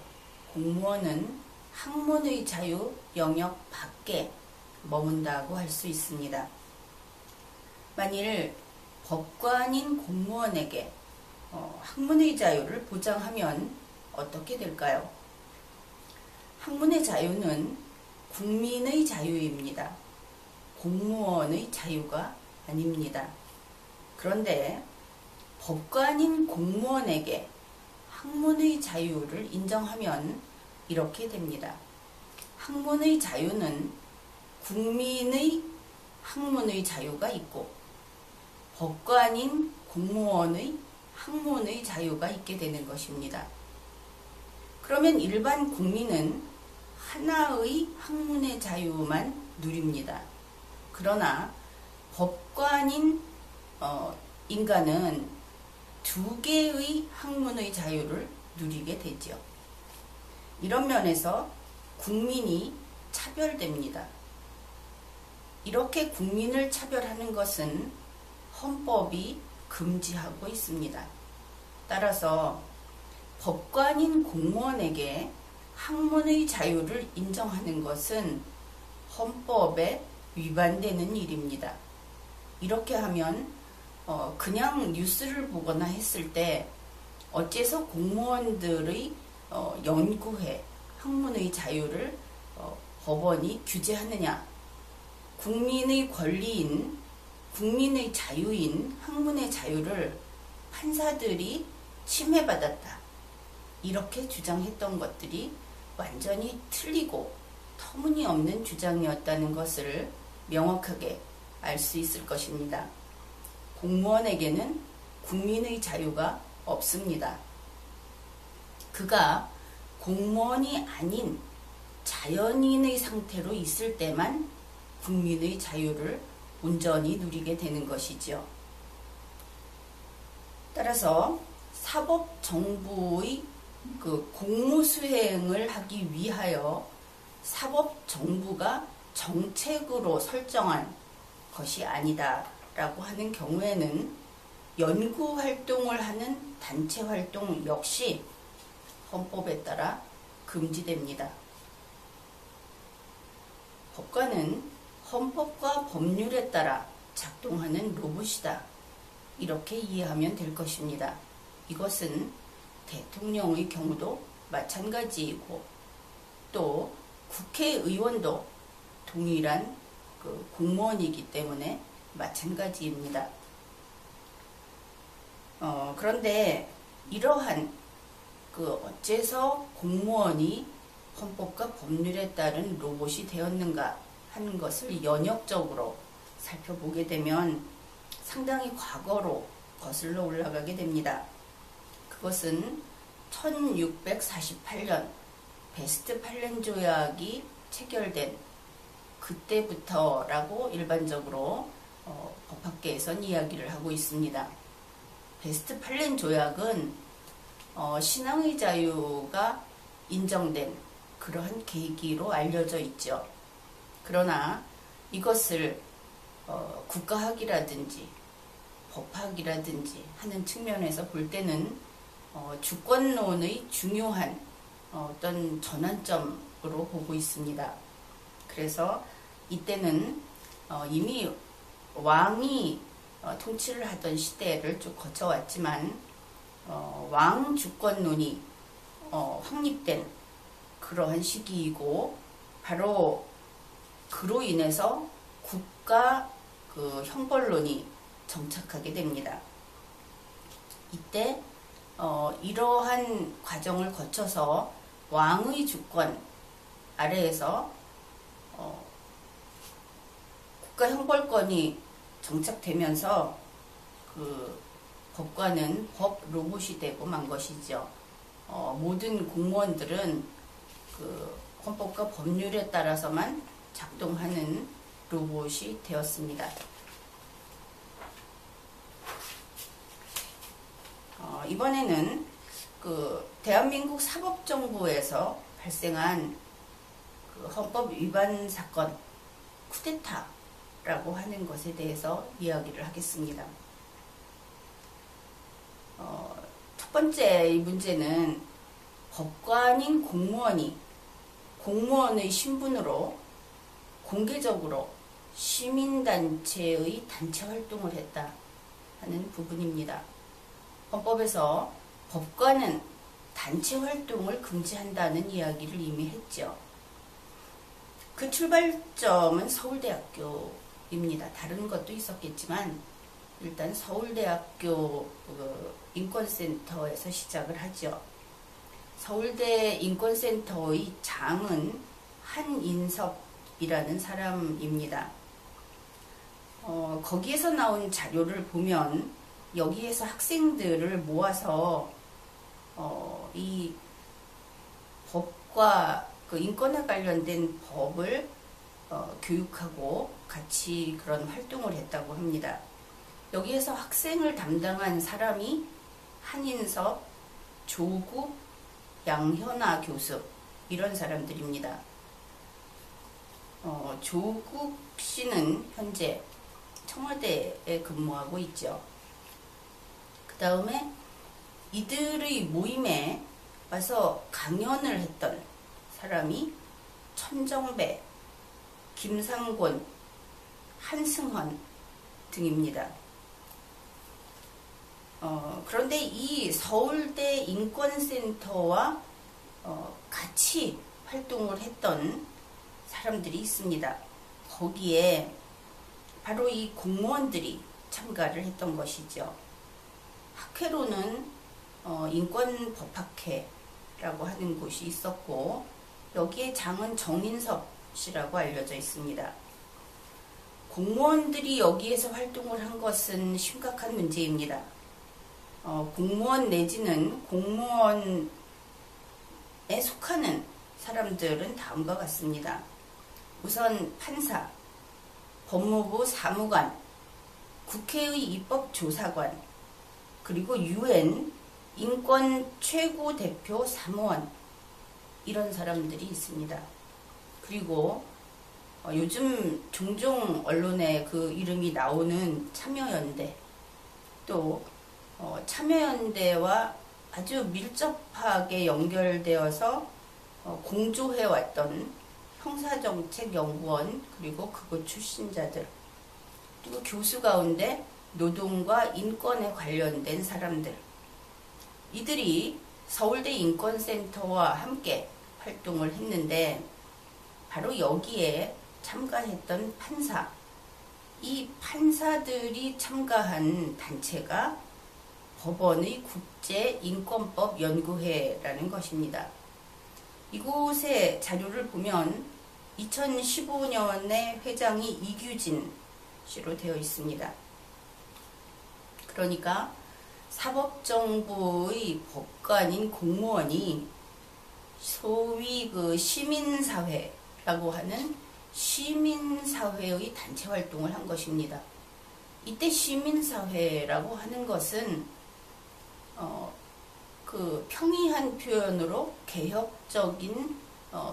Speaker 1: 공무원은 학문의 자유 영역 밖에 머문다고 할 수 있습니다. 만일 법관인 공무원에게 학문의 자유를 보장하면 어떻게 될까요? 학문의 자유는 국민의 자유입니다. 공무원의 자유가 아닙니다. 그런데 법관인 공무원에게 학문의 자유를 인정하면 이렇게 됩니다. 학문의 자유는 국민의 학문의 자유가 있고, 법관인 공무원의 학문의 자유가 있게 되는 것입니다. 그러면 일반 국민은 하나의 학문의 자유만 누립니다. 그러나 법관인 인간은 두 개의 학문의 자유를 누리게 되죠. 이런 면에서 국민이 차별됩니다. 이렇게 국민을 차별하는 것은 헌법이 금지하고 있습니다. 따라서 법관인 공무원에게 학문의 자유를 인정하는 것은 헌법에 위반되는 일입니다. 이렇게 하면 그냥 뉴스를 보거나 했을 때 어째서 공무원들의 연구회, 학문의 자유를 법원이 규제하느냐, 국민의 권리인, 국민의 자유인 학문의 자유를 판사들이 침해받았다, 이렇게 주장했던 것들이 완전히 틀리고 터무니없는 주장이었다는 것을 명확하게 알 수 있을 것입니다. 공무원에게는 국민의 자유가 없습니다. 그가 공무원이 아닌 자연인의 상태로 있을 때만 국민의 자유를 온전히 누리게 되는 것이죠. 따라서 사법정부의 공무수행을 하기 위하여 사법정부가 정책으로 설정한 것이 아니다 라고 하는 경우에는 연구활동을 하는 단체활동 역시 헌법에 따라 금지됩니다. 법관은 헌법과 법률에 따라 작동하는 로봇이다, 이렇게 이해하면 될 것입니다. 이것은 대통령의 경우도 마찬가지이고, 또 국회의원도 동일한 공무원이기 때문에 마찬가지입니다. 그런데 이러한 어째서 공무원이 헌법과 법률에 따른 로봇이 되었는가 하는 것을 연역적으로 살펴보게 되면 상당히 과거로 거슬러 올라가게 됩니다. 그것은 1648년 베스트팔렌 조약이 체결된 그때부터라고 일반적으로 법학계에선 이야기를 하고 있습니다. 베스트팔렌 조약은 신앙의 자유가 인정된 그러한 계기로 알려져 있죠. 그러나 이것을 국가학이라든지 법학이라든지 하는 측면에서 볼 때는 주권론의 중요한 어떤 전환점으로 보고 있습니다. 그래서 이때는 이미 왕이 통치를 하던 시대를 쭉 거쳐왔지만 왕 주권론이 확립된 그러한 시기이고, 바로 그로 인해서 국가 형벌론이 정착하게 됩니다. 이때 이러한 과정을 거쳐서 왕의 주권 아래에서 국가 형벌권이 정착되면서 법관은 법 로봇이 되고 만 것이죠. 모든 공무원들은 헌법과 법률에 따라서만 작동하는 로봇이 되었습니다. 이번에는 대한민국 사법정부에서 발생한 헌법 위반 사건 쿠데타라고 하는 것에 대해서 이야기를 하겠습니다. 첫 번째 이 문제는 법관인 공무원이 공무원의 신분으로 공개적으로 시민단체의 단체 활동을 했다 하는 부분입니다. 헌법에서 법관은 단체 활동을 금지한다는 이야기를 이미 했죠. 그 출발점은 서울대학교입니다. 다른 것도 있었겠지만 일단 서울대학교 인권센터에서 시작을 하죠. 서울대 인권센터의 장은 한인섭이라는 사람입니다. 거기에서 나온 자료를 보면 여기에서 학생들을 모아서 이 법과 그 인권에 관련된 법을 교육하고 같이 그런 활동을 했다고 합니다. 여기에서 학생을 담당한 사람이 한인섭, 조국, 양현아 교수 이런 사람들입니다. 조국 씨는 현재 청와대에 근무하고 있죠. 그 다음에 이들의 모임에 와서 강연을 했던 사람이 천정배, 김상곤, 한승헌 등입니다. 그런데 이 서울대 인권센터와 같이 활동을 했던 사람들이 있습니다. 거기에 바로 이 공무원들이 참가를 했던 것이죠. 학회로는 인권법학회라고 하는 곳이 있었고 여기에 장은 정인섭 씨라고 알려져 있습니다. 공무원들이 여기에서 활동을 한 것은 심각한 문제입니다. 공무원 내지는 공무원에 속하는 사람들은 다음과 같습니다. 우선 판사, 법무부 사무관, 국회의 입법조사관, 그리고 UN 인권 최고 대표 사무원 이런 사람들이 있습니다. 그리고 요즘 종종 언론에 그 이름이 나오는 참여연대, 또 참여연대와 아주 밀접하게 연결되어서 공조해왔던 형사정책연구원, 그리고 그곳 출신자들, 그리고 교수 가운데 노동과 인권에 관련된 사람들, 이들이 서울대 인권센터와 함께 활동을 했는데 바로 여기에 참가했던 판사, 이 판사들이 참가한 단체가 법원의 국제인권법연구회라는 것입니다. 이곳의 자료를 보면 2015년에 회장이 이규진 씨로 되어 있습니다. 그러니까 사법정보의 법관인 공무원이 소위 그 시민사회라고 하는 시민사회의 단체 활동을 한 것입니다. 이때 시민사회라고 하는 것은 그 평이한 표현으로 개혁적인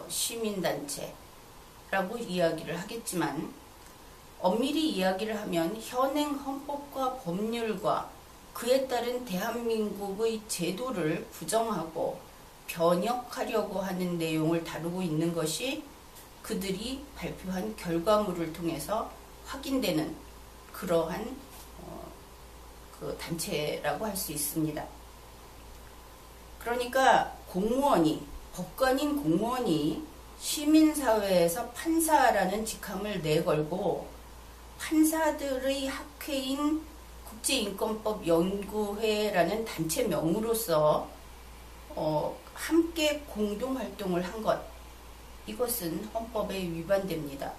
Speaker 1: 시민단체라고 이야기를 하겠지만 엄밀히 이야기를 하면 현행 헌법과 법률과 그에 따른 대한민국의 제도를 부정하고 변혁하려고 하는 내용을 다루고 있는 것이 그들이 발표한 결과물을 통해서 확인되는 그러한 그 단체라고 할 수 있습니다. 그러니까 공무원이, 법관인 공무원이 시민사회에서 판사라는 직함을 내걸고 판사들의 학회인 국제인권법연구회라는 단체명으로서 함께 공동활동을 한 것, 이것은 헌법에 위반됩니다.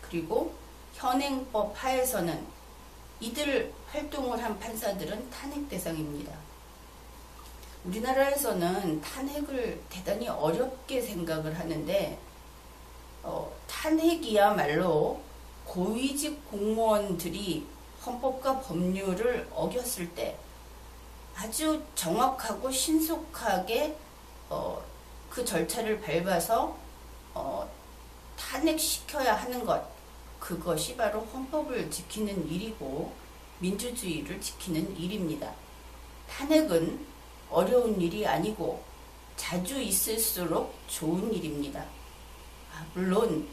Speaker 1: 그리고 현행법 하에서는 이들 활동을 한 판사들은 탄핵 대상입니다. 우리나라에서는 탄핵을 대단히 어렵게 생각을 하는데 탄핵이야말로 고위직 공무원들이 헌법과 법률을 어겼을 때 아주 정확하고 신속하게 그 절차를 밟아서 탄핵시켜야 하는 것, 그것이 바로 헌법을 지키는 일이고 민주주의를 지키는 일입니다. 탄핵은 어려운 일이 아니고 자주 있을수록 좋은 일입니다. 물론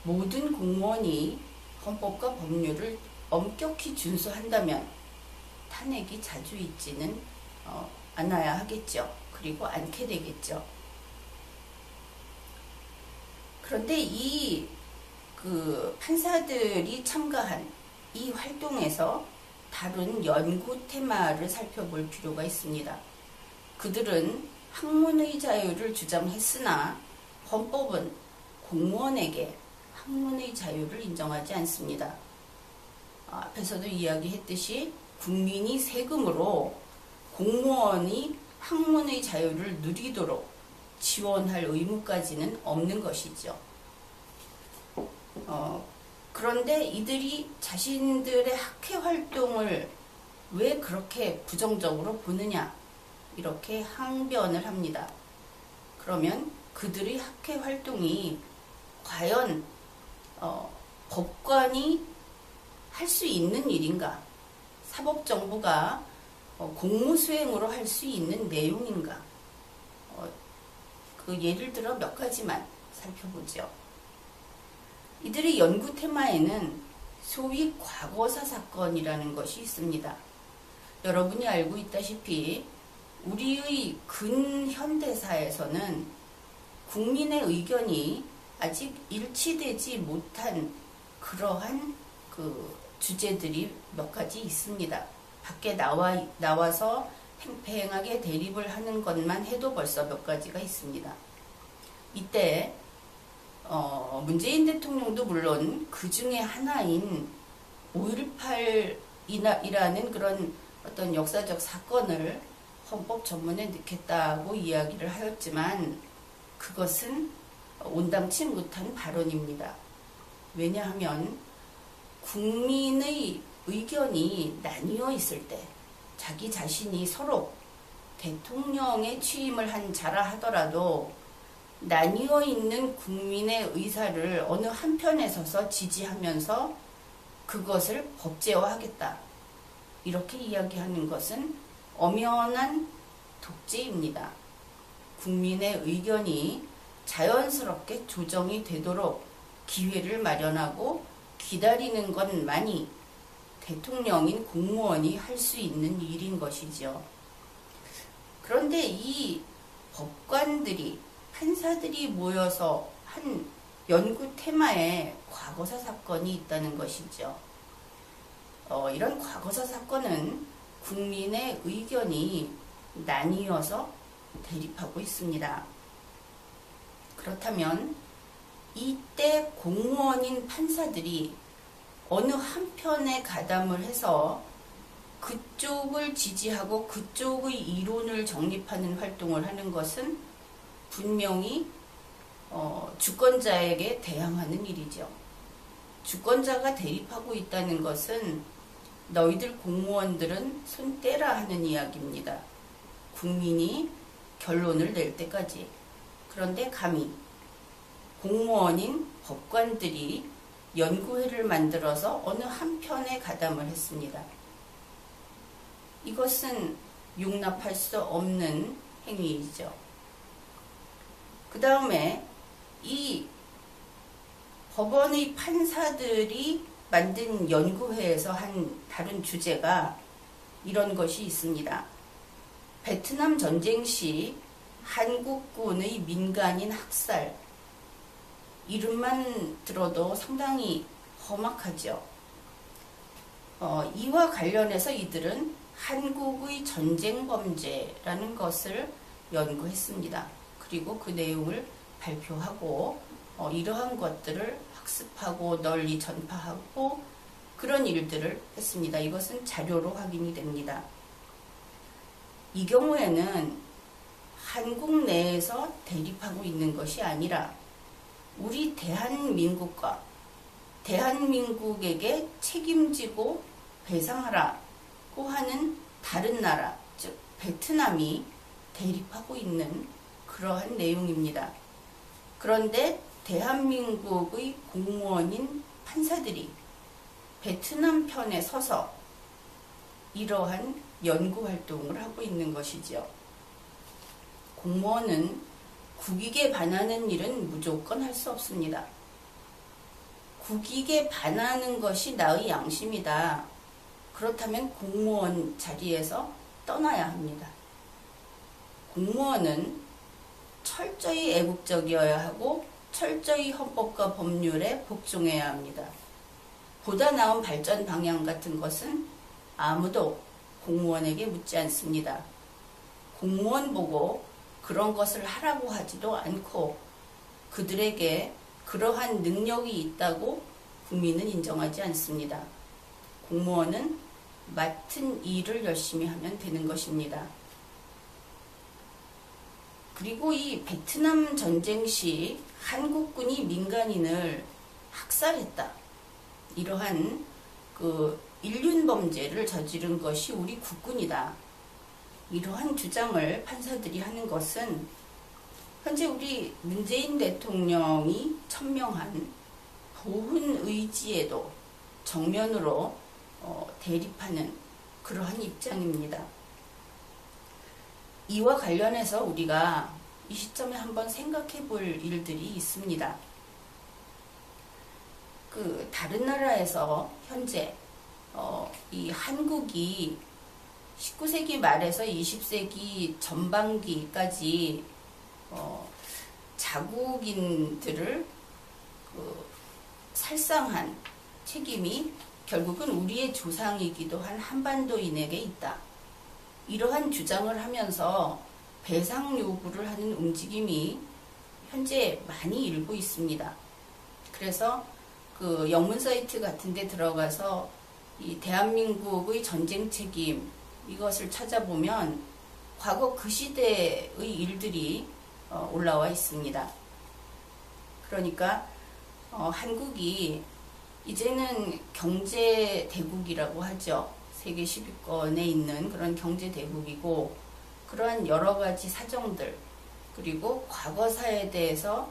Speaker 1: 모든 공무원이 헌법과 법률을 엄격히 준수한다면 탄핵이 자주 있지는 않아야 하겠죠. 그리고 않게 되겠죠. 그런데 그 판사들이 참가한 이 활동에서 다른 연구 테마를 살펴볼 필요가 있습니다. 그들은 학문의 자유를 주장했으나 헌법은 공무원에게 학문의 자유를 인정하지 않습니다. 앞에서도 이야기했듯이 국민이 세금으로 공무원이 학문의 자유를 누리도록 지원할 의무까지는 없는 것이죠. 그런데 이들이 자신들의 학회 활동을 왜 그렇게 부정적으로 보느냐 이렇게 항변을 합니다. 그러면 그들의 학회 활동이 과연 법관이 할 수 있는 일인가? 사법정부가 공무수행으로 할 수 있는 내용인가? 그 예를 들어 몇 가지만 살펴보죠. 이들의 연구 테마에는 소위 과거사 사건이라는 것이 있습니다. 여러분이 알고 있다시피 우리의 근현대사에서는 국민의 의견이 아직 일치되지 못한 그러한 그 주제들이 몇 가지 있습니다. 밖에 나와서 팽팽하게 대립을 하는 것만 해도 벌써 몇 가지가 있습니다. 이때 문재인 대통령도 물론 그 중에 하나인 5.18이라는 그런 어떤 역사적 사건을 헌법 전문에 넣겠다고 이야기를 하였지만 그것은 온당치 못한 발언입니다. 왜냐하면 국민의 의견이 나뉘어 있을 때 자기 자신이 서로 대통령에 취임을 한 자라 하더라도 나뉘어 있는 국민의 의사를 어느 한편에 서서 지지하면서 그것을 법제화하겠다. 이렇게 이야기하는 것은 엄연한 독재입니다. 국민의 의견이 자연스럽게 조정이 되도록 기회를 마련하고 기다리는 것만이 대통령인 공무원이 할 수 있는 일인 것이죠. 그런데 이 법관들이 판사들이 모여서 한 연구 테마에 과거사 사건이 있다는 것이죠. 이런 과거사 사건은 국민의 의견이 나뉘어서 대립하고 있습니다. 그렇다면 이때 공무원인 판사들이 어느 한편에 가담을 해서 그쪽을 지지하고 그쪽의 이론을 정립하는 활동을 하는 것은 분명히 주권자에게 대항하는 일이죠. 주권자가 대립하고 있다는 것은 너희들 공무원들은 손 떼라 하는 이야기입니다. 국민이 결론을 낼 때까지. 그런데 감히 공무원인 법관들이 연구회를 만들어서 어느 한편에 가담을 했습니다. 이것은 용납할 수 없는 행위이죠. 그 다음에 이 법원의 판사들이 만든 연구회에서 한 다른 주제가 이런 것이 있습니다. 베트남 전쟁 시 한국군의 민간인 학살. 이름만 들어도 상당히 험악하죠. 이와 관련해서 이들은 한국의 전쟁 범죄라는 것을 연구했습니다. 그리고 그 내용을 발표하고 이러한 것들을 학습하고 널리 전파하고 그런 일들을 했습니다. 이것은 자료로 확인이 됩니다. 이 경우에는 한국 내에서 대립하고 있는 것이 아니라 우리 대한민국과 대한민국에게 책임지고 배상하라고 하는 다른 나라, 즉 베트남이 대립하고 있는 그러한 내용입니다. 그런데 대한민국의 공무원인 판사들이 베트남 편에 서서 이러한 연구 활동을 하고 있는 것이죠. 공무원은 국익에 반하는 일은 무조건 할 수 없습니다. 국익에 반하는 것이 나의 양심이다. 그렇다면 공무원 자리에서 떠나야 합니다. 공무원은 철저히 애국적이어야 하고 철저히 헌법과 법률에 복종해야 합니다. 보다 나은 발전 방향 같은 것은 아무도 공무원에게 묻지 않습니다. 공무원 보고 그런 것을 하라고 하지도 않고 그들에게 그러한 능력이 있다고 국민은 인정하지 않습니다. 공무원은 맡은 일을 열심히 하면 되는 것입니다. 그리고 이 베트남 전쟁 시 한국군이 민간인을 학살했다. 이러한 인륜 범죄를 저지른 것이 우리 국군이다. 이러한 주장을 판사들이 하는 것은 현재 우리 문재인 대통령이 천명한 보훈 의지에도 정면으로 대립하는 그러한 입장입니다. 이와 관련해서 우리가 이 시점에 한번 생각해 볼 일들이 있습니다. 다른 나라에서 현재 이 한국이 19세기 말에서 20세기 전반기까지 자국인들을 살상한 책임이 결국은 우리의 조상이기도 한 한반도인에게 있다. 이러한 주장을 하면서 배상 요구를 하는 움직임이 현재 많이 일고 있습니다. 그래서 영문 사이트 같은 데 들어가서 이 대한민국의 전쟁 책임 이것을 찾아보면 과거 그 시대의 일들이 올라와 있습니다. 그러니까 한국이 이제는 경제 대국이라고 하죠. 세계 10위권에 있는 그런 경제 대국이고 그러한 여러 가지 사정들 그리고 과거사에 대해서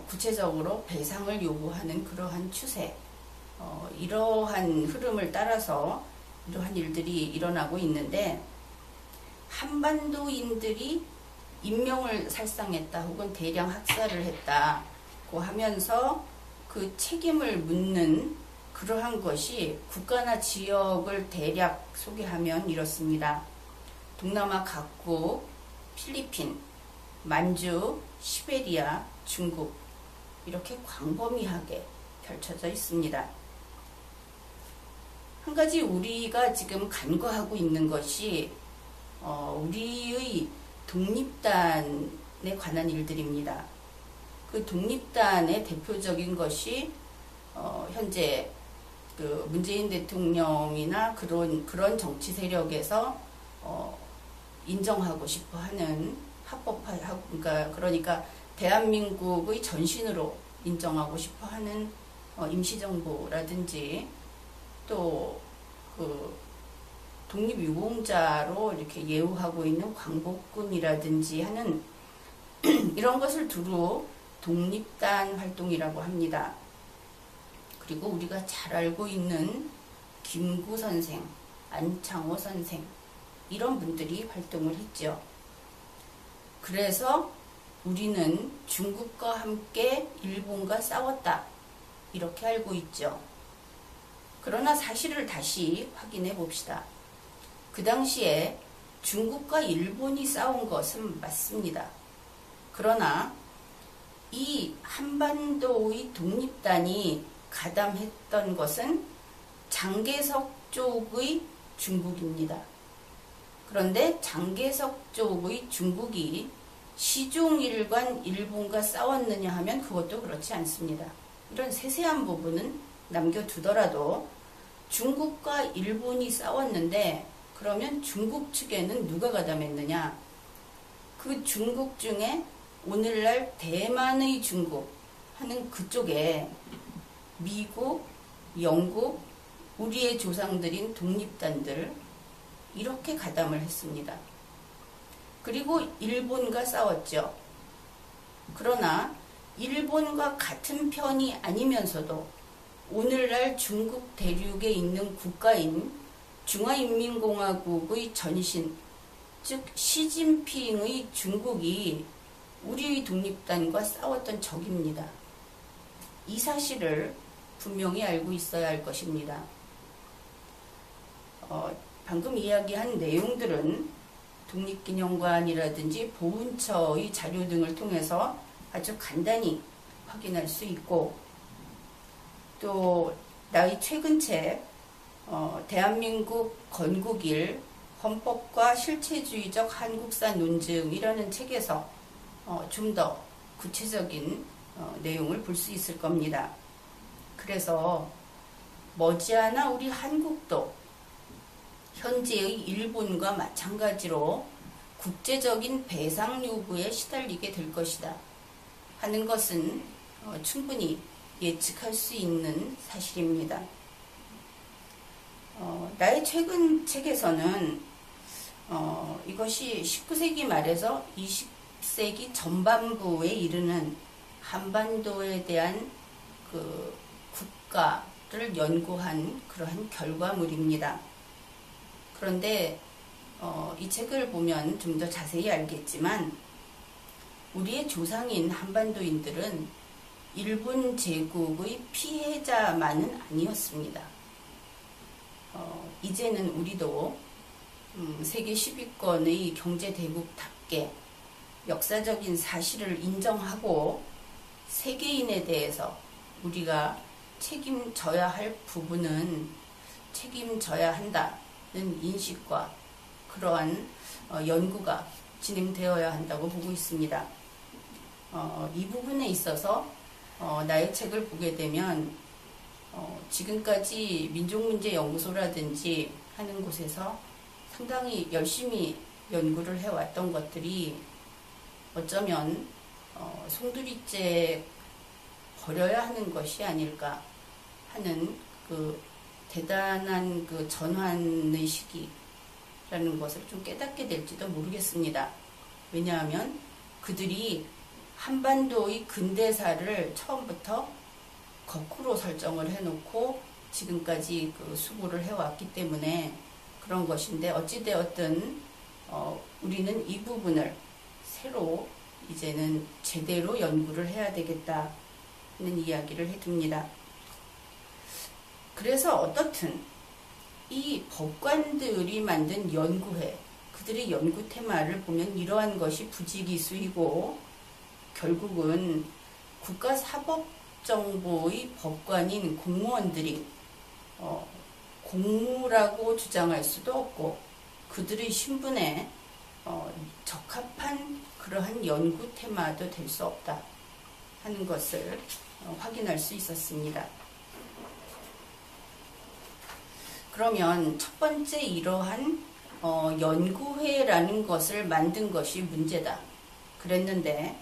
Speaker 1: 구체적으로 배상을 요구하는 그러한 추세 이러한 흐름을 따라서 이러한 일들이 일어나고 있는데 한반도인들이 인명을 살상했다 혹은 대량 학살을 했다고 하면서 그 책임을 묻는 그러한 것이 국가나 지역을 대략 소개하면 이렇습니다. 동남아 각국, 필리핀, 만주, 시베리아, 중국 이렇게 광범위하게 펼쳐져 있습니다. 한 가지 우리가 지금 간과하고 있는 것이 우리의 독립단에 관한 일들입니다. 그 독립단의 대표적인 것이 현재 문재인 대통령이나 그런 정치 세력에서 인정하고 싶어하는 그러니까 대한민국의 전신으로 인정하고 싶어하는 임시정부라든지 또 독립유공자로 이렇게 예우하고 있는 광복군이라든지 하는 이런 것을 두루 독립단 활동이라고 합니다. 그리고 우리가 잘 알고 있는 김구 선생, 안창호 선생 이런 분들이 활동을 했죠. 그래서 우리는 중국과 함께 일본과 싸웠다 이렇게 알고 있죠. 그러나 사실을 다시 확인해 봅시다. 그 당시에 중국과 일본이 싸운 것은 맞습니다. 그러나 이 한반도의 독립단이 가담했던 것은 장개석 쪽의 중국입니다. 그런데 장개석 쪽의 중국이 시종일관 일본과 싸웠느냐 하면 그것도 그렇지 않습니다. 이런 세세한 부분은 남겨두더라도 중국과 일본이 싸웠는데 그러면 중국 측에는 누가 가담했느냐? 그 중국 중에 오늘날 대만의 중국 하는 그쪽에 미국, 영국, 우리의 조상들인 독립단들 이렇게 가담을 했습니다. 그리고 일본과 싸웠죠. 그러나 일본과 같은 편이 아니면서도 오늘날 중국 대륙에 있는 국가인 중화인민공화국의 전신, 즉 시진핑의 중국이 우리의 독립단과 싸웠던 적입니다. 이 사실을 분명히 알고 있어야 할 것입니다. 방금 이야기한 내용들은 독립기념관이라든지 보훈처의 자료 등을 통해서 아주 간단히 확인할 수 있고, 또 나의 최근 책 대한민국 건국일 헌법과 실체주의적 한국사 논증이라는 책에서 좀 더 구체적인 내용을 볼 수 있을 겁니다. 그래서 머지않아 우리 한국도 현재의 일본과 마찬가지로 국제적인 배상 요구에 시달리게 될 것이다 하는 것은 충분히 예측할 수 있는 사실입니다. 나의 최근 책에서는 이것이 19세기 말에서 20세기 전반부에 이르는 한반도에 대한 그 국가를 연구한 그러한 결과물입니다. 그런데 이 책을 보면 좀 더 자세히 알겠지만 우리의 조상인 한반도인들은 일본 제국의 피해자만은 아니었습니다. 이제는 우리도 세계 10위권의 경제대국답게 역사적인 사실을 인정하고 세계인에 대해서 우리가 책임져야 할 부분은 책임져야 한다는 인식과 그러한 연구가 진행되어야 한다고 보고 있습니다. 이 부분에 있어서 나의 책을 보게 되면 지금까지 민족문제연구소라든지 하는 곳에서 상당히 열심히 연구를 해왔던 것들이 어쩌면 송두리째 버려야 하는 것이 아닐까 하는 그 대단한 그 전환의 시기라는 것을 좀 깨닫게 될지도 모르겠습니다. 왜냐하면 그들이 한반도의 근대사를 처음부터 거꾸로 설정을 해놓고 지금까지 그 수고를 해왔기 때문에 그런 것인데, 어찌되었든 우리는 이 부분을 새로 이제는 제대로 연구를 해야 되겠다는 이야기를 해둡니다. 그래서 어떻든 이 법관들이 만든 연구회, 그들의 연구 테마를 보면 이러한 것이 부지기수이고 결국은 국가사법정보의 법관인 공무원들이 공무라고 주장할 수도 없고 그들의 신분에 적합한 그러한 연구 테마도 될 수 없다 하는 것을 확인할 수 있었습니다. 그러면 첫 번째 이러한 연구회라는 것을 만든 것이 문제다 그랬는데,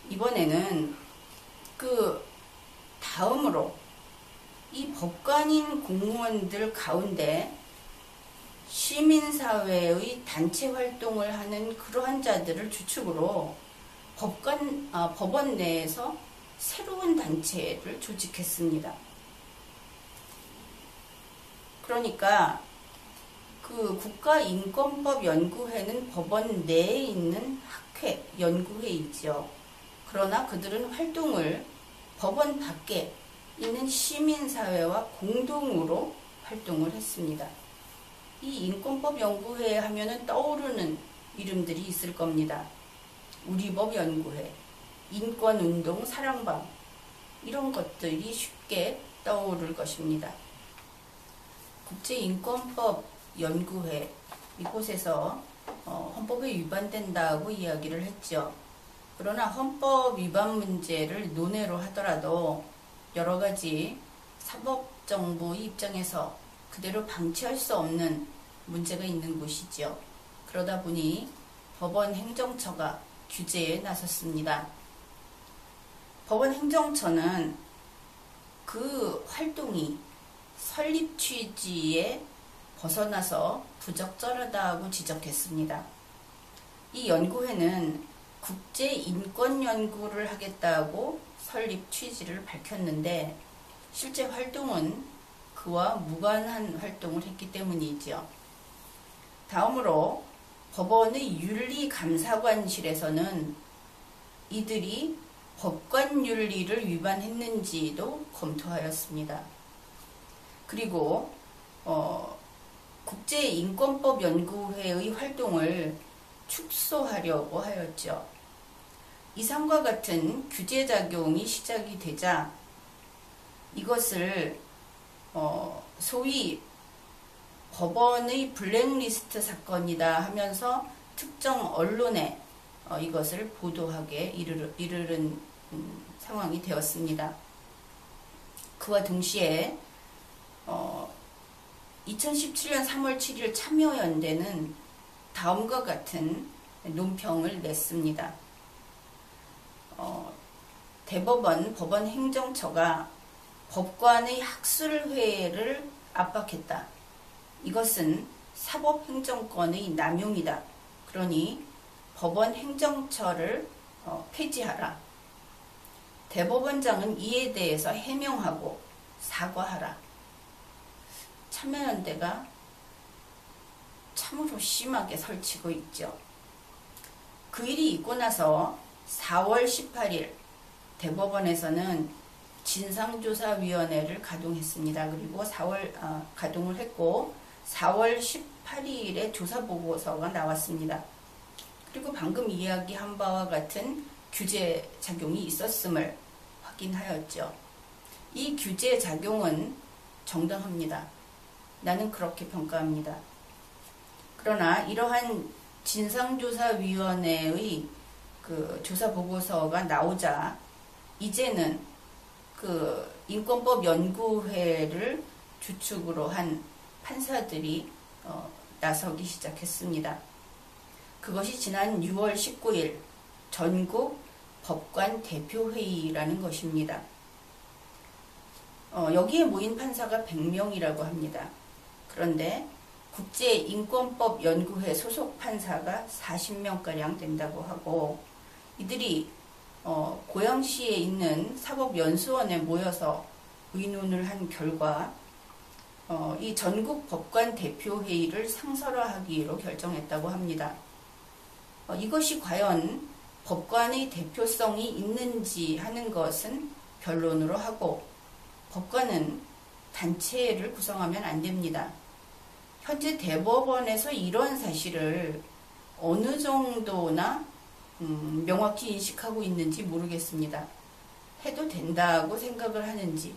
Speaker 1: 이번에는 그 다음으로 이 법관인 공무원들 가운데 시민사회의 단체 활동을 하는 그러한 자들을 주축으로 법원 내에서 새로운 단체를 조직했습니다. 그러니까 그 국가인권법연구회는 법원 내에 있는 학회, 연구회이죠. 그러나 그들은 활동을 법원 밖에 있는 시민사회와 공동으로 활동을 했습니다. 이 인권법연구회 하면은 떠오르는 이름들이 있을 겁니다. 우리법연구회, 인권운동 사랑방, 이런 것들이 쉽게 떠오를 것입니다. 국제인권법연구회, 이곳에서 헌법에 위반된다고 이야기를 했죠. 그러나 헌법 위반 문제를 논외로 하더라도 여러 가지 사법정보의 입장에서 그대로 방치할 수 없는 문제가 있는 곳이죠. 그러다 보니 법원 행정처가 규제에 나섰습니다. 법원 행정처는 그 활동이 설립 취지에 벗어나서 부적절하다고 지적했습니다. 이 연구회는 국제인권 연구를 하겠다고 설립 취지를 밝혔는데 실제 활동은 그와 무관한 활동을 했기 때문이죠. 다음으로 법원의 윤리감사관실에서는 이들이 법관윤리를 위반했는지도 검토하였습니다. 그리고 국제인권법연구회의 활동을 축소하려고 하였죠. 이상과 같은 규제작용이 시작이 되자 이것을 소위 법원의 블랙리스트 사건이다 하면서 특정 언론에 이것을 보도하게 이르는 상황이 되었습니다. 그와 동시에 2017년 3월 7일 참여연대는 다음과 같은 논평을 냈습니다. 대법원, 법원행정처가 법관의 학술회의를 압박했다. 이것은 사법행정권의 남용이다. 그러니 법원행정처를 폐지하라. 대법원장은 이에 대해서 해명하고 사과하라. 참여연대가 참으로 심하게 설치고 있죠. 그 일이 있고 나서 4월 18일 대법원에서는 진상조사위원회를 가동했습니다. 그리고 가동을 했고 4월 18일에 조사보고서가 나왔습니다. 그리고 방금 이야기한 바와 같은 규제 작용이 있었음을 확인하였죠. 이 규제 작용은 정당합니다. 나는 그렇게 평가합니다. 그러나 이러한 진상조사위원회의 그 조사보고서가 나오자 이제는 그 인권법연구회를 주축으로 한 판사들이 나서기 시작했습니다. 그것이 지난 6월 19일 전국 법관 대표회의라는 것입니다. 여기에 모인 판사가 100명이라고 합니다. 그런데 국제인권법연구회 소속 판사가 40명가량 된다고 하고 이들이 고양시에 있는 사법연수원에 모여서 의논을 한 결과 이 전국 법관 대표회의를 상설화하기로 결정했다고 합니다. 이것이 과연 법관의 대표성이 있는지 하는 것은 변론으로 하고 법관은 단체를 구성하면 안 됩니다. 현재 대법원에서 이런 사실을 어느 정도나 명확히 인식하고 있는지 모르겠습니다. 해도 된다고 생각을 하는지.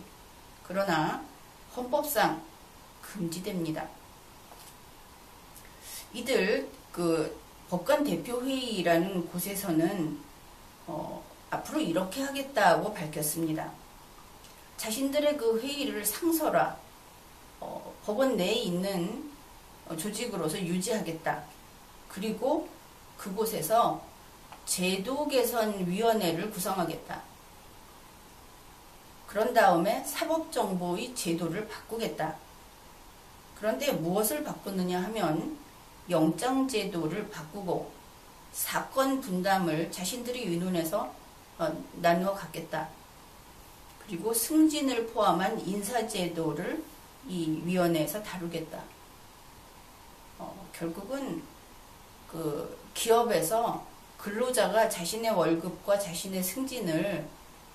Speaker 1: 그러나 헌법상 금지됩니다. 이들 그 법관 대표회의라는 곳에서는 앞으로 이렇게 하겠다고 밝혔습니다. 자신들의 그 회의를 상설화, 법원 내에 있는 조직으로서 유지하겠다. 그리고 그곳에서 제도개선위원회를 구성하겠다. 그런 다음에 사법정보의 제도를 바꾸겠다. 그런데 무엇을 바꾸느냐 하면 영장제도를 바꾸고 사건 분담을 자신들이 의논해서 나누어 갖겠다. 그리고 승진을 포함한 인사제도를 이 위원회에서 다루겠다. 결국은 그 기업에서 근로자가 자신의 월급과 자신의 승진을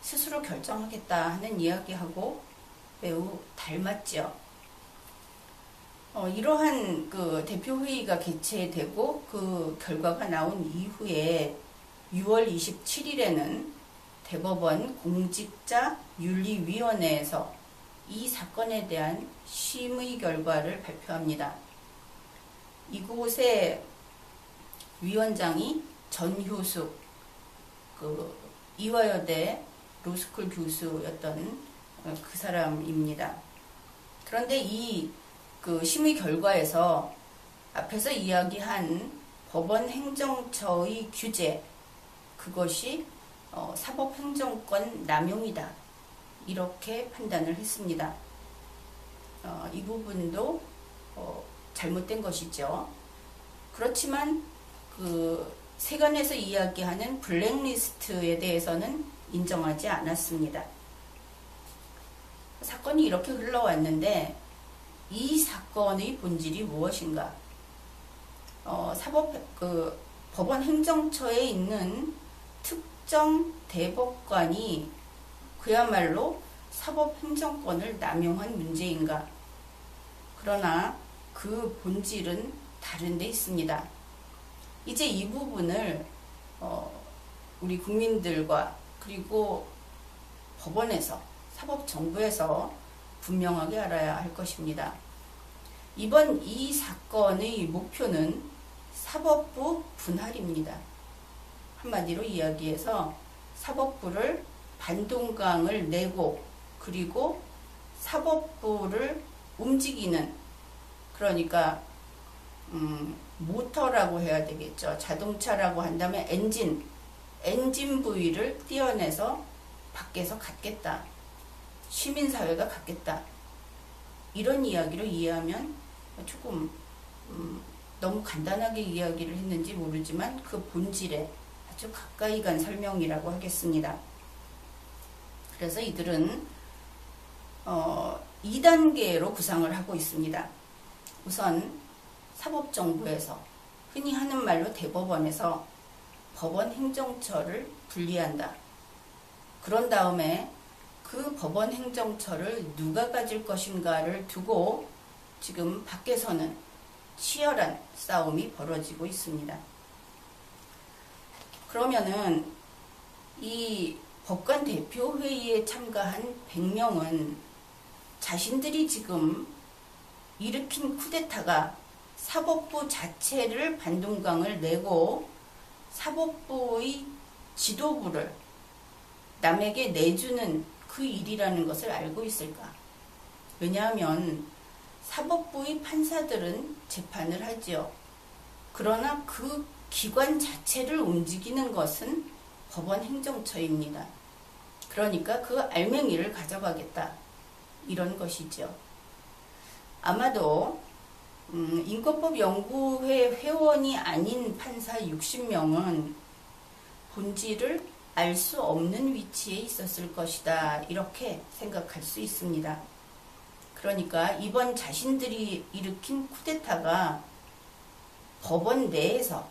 Speaker 1: 스스로 결정하겠다 하는 이야기하고 매우 닮았죠. 이러한 그 대표회의가 개최되고 그 결과가 나온 이후에 6월 27일에는 대법원 공직자윤리위원회에서 이 사건에 대한 심의 결과를 발표합니다. 이곳의 위원장이 전효숙 그 이화여대 로스쿨 교수였던 그 사람입니다. 그런데 이 그 심의 결과에서 앞에서 이야기한 법원 행정처의 규제 그것이 사법행정권 남용이다. 이렇게 판단을 했습니다. 이 부분도 잘못된 것이죠. 그렇지만 그 세간에서 이야기하는 블랙리스트에 대해서는 인정하지 않았습니다. 사건이 이렇게 흘러왔는데 이 사건의 본질이 무엇인가? 법원 행정처에 있는 특정 대법관이 그야말로 사법행정권을 남용한 문제인가? 그러나 그 본질은 다른 데 있습니다. 이제 이 부분을 우리 국민들과 그리고 법원에서, 사법정부에서 분명하게 알아야 할 것입니다. 이번 이 사건의 목표는 사법부 분할입니다. 한마디로 이야기해서 사법부를 반동강을 내고 그리고 사법부를 움직이는, 그러니까 모터라고 해야 되겠죠. 자동차라고 한다면 엔진 부위를 떼어내서 밖에서 갖겠다. 시민사회가 갖겠다. 이런 이야기로 이해하면 조금 너무 간단하게 이야기를 했는지 모르지만 그 본질에 아주 가까이 간 설명이라고 하겠습니다. 그래서 이들은 2단계로 구상을 하고 있습니다. 우선 사법정부에서, 흔히 하는 말로 대법원에서 법원 행정처를 분리한다. 그런 다음에 그 법원 행정처를 누가 가질 것인가를 두고 지금 밖에서는 치열한 싸움이 벌어지고 있습니다. 그러면은 이 법관 대표회의에 참가한 100명은 자신들이 지금 일으킨 쿠데타가 사법부 자체를 반동강을 내고 사법부의 지도부를 남에게 내주는 그 일이라는 것을 알고 있을까? 왜냐하면 사법부의 판사들은 재판을 하지요. 그러나 그 기관 자체를 움직이는 것은 법원 행정처입니다. 그러니까 그 알맹이를 가져가겠다. 이런 것이죠. 아마도 인권법연구회 회원이 아닌 판사 60명은 본질을 알 수 없는 위치에 있었을 것이다. 이렇게 생각할 수 있습니다. 그러니까 이번 자신들이 일으킨 쿠데타가 법원 내에서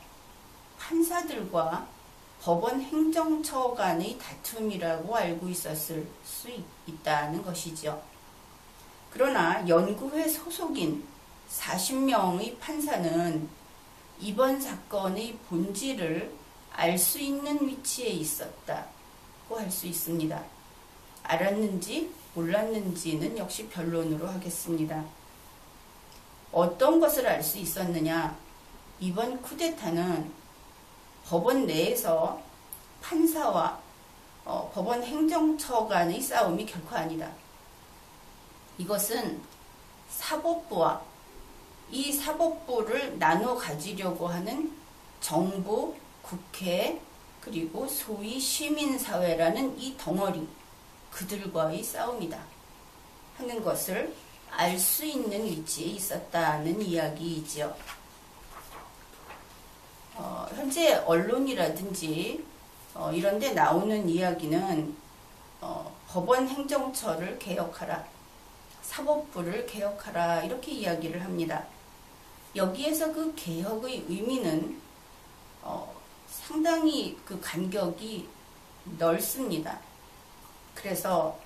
Speaker 1: 판사들과 법원 행정처 간의 다툼이라고 알고 있었을 수 있다는 것이죠. 그러나 연구회 소속인 40명의 판사는 이번 사건의 본질을 알 수 있는 위치에 있었다고 할 수 있습니다. 알았는지 몰랐는지는 역시 변론으로 하겠습니다. 어떤 것을 알 수 있었느냐? 이번 쿠데타는 법원 내에서 판사와 법원 행정처 간의 싸움이 결코 아니다. 이것은 사법부와 이 사법부를 나눠 가지려고 하는 정부, 국회, 그리고 소위 시민사회라는 이 덩어리, 그들과의 싸움이다 하는 것을 알 수 있는 위치에 있었다는 이야기이지요. 현재 언론이라든지 이런 데 나오는 이야기는 법원 행정처를 개혁하라, 사법부를 개혁하라 이렇게 이야기를 합니다. 여기에서 그 개혁의 의미는 상당히 그 간격이 넓습니다. 그래서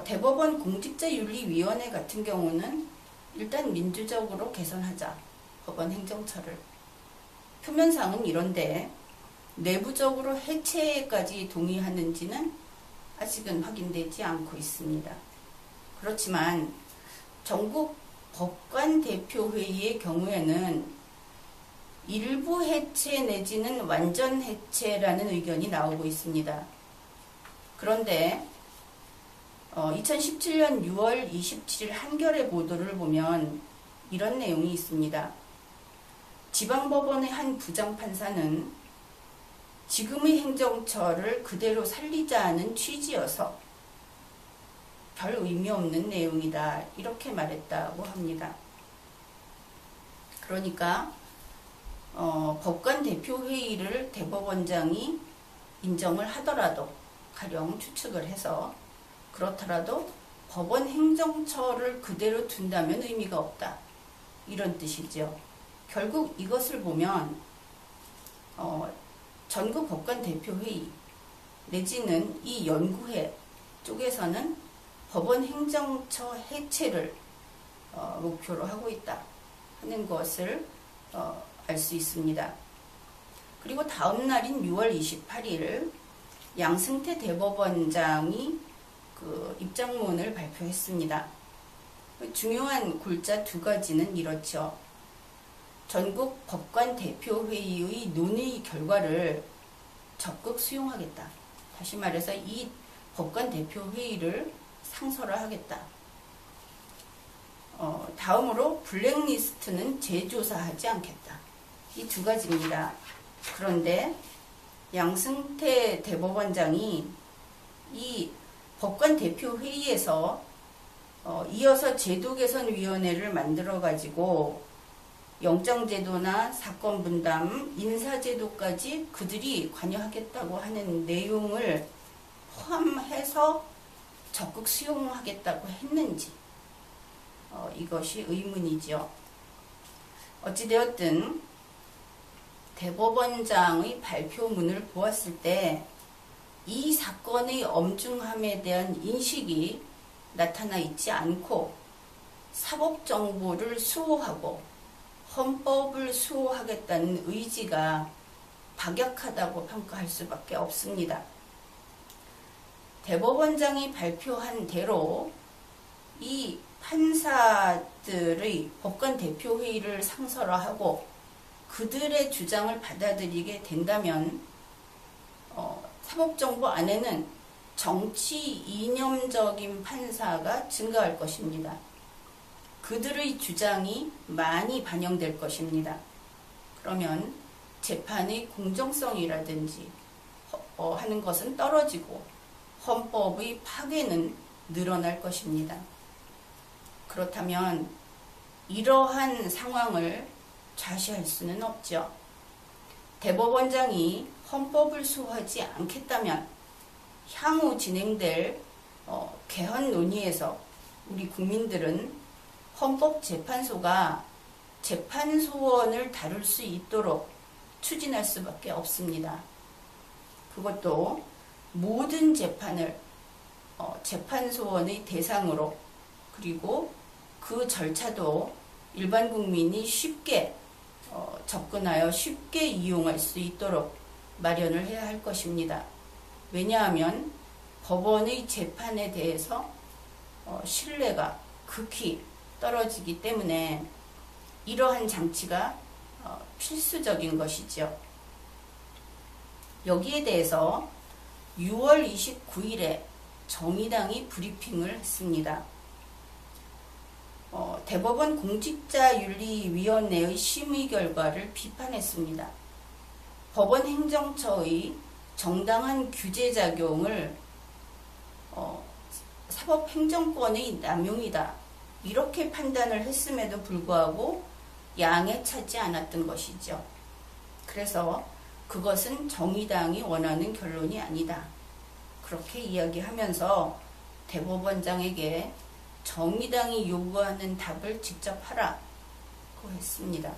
Speaker 1: 대법원 공직자윤리위원회 같은 경우는 일단 민주적으로 개선하자, 법원 행정처를. 표면상은 이런데 내부적으로 해체까지 동의하는지는 아직은 확인되지 않고 있습니다. 그렇지만 전국 법관 대표회의의 경우에는 일부 해체 내지는 완전 해체라는 의견이 나오고 있습니다. 그런데 2017년 6월 27일 한겨레 보도를 보면 이런 내용이 있습니다. 지방법원의 한 부장판사는 지금의 행정처를 그대로 살리자는 취지여서 별 의미 없는 내용이다 이렇게 말했다고 합니다. 그러니까 법관 대표회의를 대법원장이 인정을 하더라도 가령 추측을 해서 그렇더라도 법원 행정처를 그대로 둔다면 의미가 없다. 이런 뜻이죠. 결국 이것을 보면 전국 법관 대표회의 내지는 이 연구회 쪽에서는 법원 행정처 해체를 목표로 하고 있다 하는 것을 알 수 있습니다. 그리고 다음 날인 6월 28일 양승태 대법원장이 그 입장문을 발표했습니다. 중요한 골자 두 가지는 이렇죠. 전국 법관 대표회의의 논의 결과를 적극 수용하겠다. 다시 말해서 이 법관 대표회의를 상설화하겠다. 다음으로 블랙리스트는 재조사하지 않겠다. 이 두 가지입니다. 그런데 양승태 대법원장이 이 법관 대표회의에서 이어서 제도개선위원회를 만들어가지고 영장제도나 사건분담, 인사제도까지 그들이 관여하겠다고 하는 내용을 포함해서 적극 수용하겠다고 했는지 이것이 의문이죠. 어찌되었든 대법원장의 발표문을 보았을 때 이 사건의 엄중함에 대한 인식이 나타나 있지 않고 사법정보를 수호하고 헌법을 수호하겠다는 의지가 박약하다고 평가할 수밖에 없습니다. 대법원장이 발표한 대로 이 판사들의 법관 대표회의를 상설화하고 그들의 주장을 받아들이게 된다면 사법정보 안에는 정치 이념적인 판사가 증가할 것입니다. 그들의 주장이 많이 반영될 것입니다. 그러면 재판의 공정성이라든지 하는 것은 떨어지고 헌법의 파괴는 늘어날 것입니다. 그렇다면 이러한 상황을 좌시할 수는 없죠. 대법원장이 헌법을 수호하지 않겠다면 향후 진행될 개헌 논의에서 우리 국민들은 헌법재판소가 재판소원을 다룰 수 있도록 추진할 수밖에 없습니다. 그것도 모든 재판을 재판소원의 대상으로, 그리고 그 절차도 일반 국민이 쉽게 접근하여 쉽게 이용할 수 있도록 마련을 해야 할 것입니다. 왜냐하면 법원의 재판에 대해서 신뢰가 극히 떨어지기 때문에 이러한 장치가 필수적인 것이죠. 여기에 대해서 6월 29일에 정의당이 브리핑을 했습니다. 대법원 공직자윤리위원회의 심의 결과를 비판했습니다. 법원 행정처의 정당한 규제작용을 사법행정권의 남용이다, 이렇게 판단을 했음에도 불구하고 양해 차지 않았던 것이죠. 그래서 그것은 정의당이 원하는 결론이 아니다, 그렇게 이야기하면서 대법원장에게 정의당이 요구하는 답을 직접 하라고 했습니다.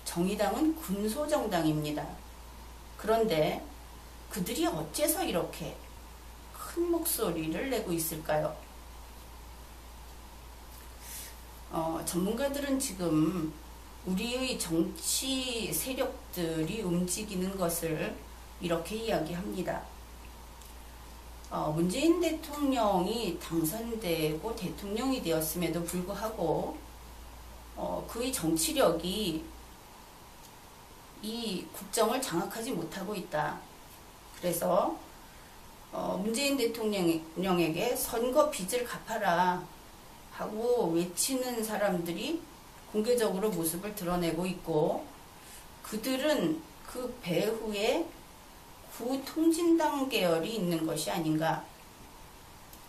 Speaker 1: 정의당은 군소정당입니다. 그런데 그들이 어째서 이렇게 큰 목소리를 내고 있을까요? 전문가들은 지금 우리의 정치 세력들이 움직이는 것을 이렇게 이야기합니다. 문재인 대통령이 당선되고 대통령이 되었음에도 불구하고 그의 정치력이 이 국정을 장악하지 못하고 있다. 그래서 문재인 대통령에게 선거 빚을 갚아라 하고 외치는 사람들이 공개적으로 모습을 드러내고 있고, 그들은 그 배후에 구통진당 계열이 있는 것이 아닌가,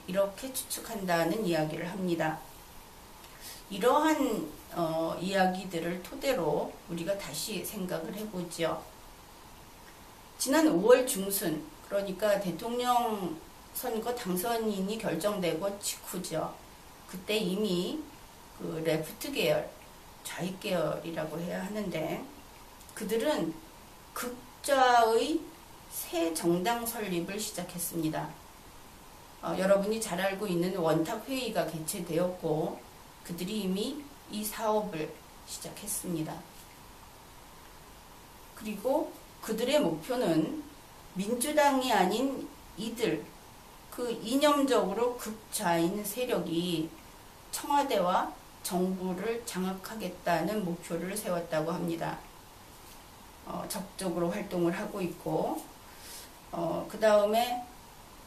Speaker 1: 이렇게 추측한다는 이야기를 합니다. 이러한 이야기들을 토대로 우리가 다시 생각을 해보죠. 지난 5월 중순, 그러니까 대통령 선거 당선인이 결정되고 직후죠. 그때 이미 그 레프트 계열, 좌익 계열이라고 해야 하는데 그들은 극좌의 새 정당 설립을 시작했습니다. 여러분이 잘 알고 있는 원탁회의가 개최되었고 그들이 이미 이 사업을 시작했습니다. 그리고 그들의 목표는 민주당이 아닌 이들, 그 이념적으로 극좌인 세력이 청와대와 정부를 장악하겠다는 목표를 세웠다고 합니다. 적극적으로 활동을 하고 있고 그 다음에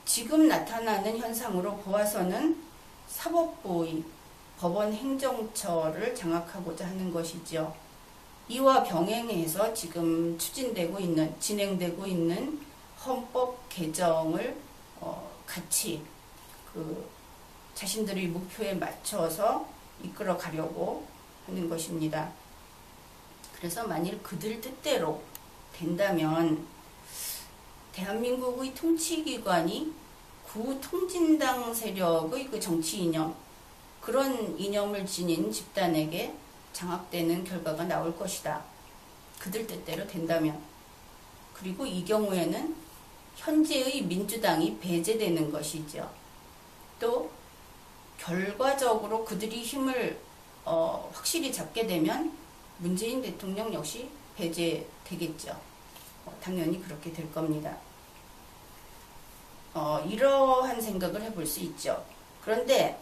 Speaker 1: 지금 나타나는 현상으로 보아서는 사법부의 법원 행정처를 장악하고자 하는 것이죠. 이와 병행해서 지금 진행되고 있는 헌법 개정을 같이 자신들의 목표에 맞춰서 이끌어 가려고 하는 것입니다. 그래서 만일 그들 뜻대로 된다면 대한민국의 통치기관이 구통진당 세력의 그 정치 이념, 그런 이념을 지닌 집단에게 장악되는 결과가 나올 것이다. 그들 뜻대로 된다면. 그리고 이 경우에는 현재의 민주당이 배제되는 것이죠. 또 결과적으로 그들이 힘을 확실히 잡게 되면 문재인 대통령 역시 배제되겠죠. 당연히 그렇게 될 겁니다. 이러한 생각을 해볼 수 있죠. 그런데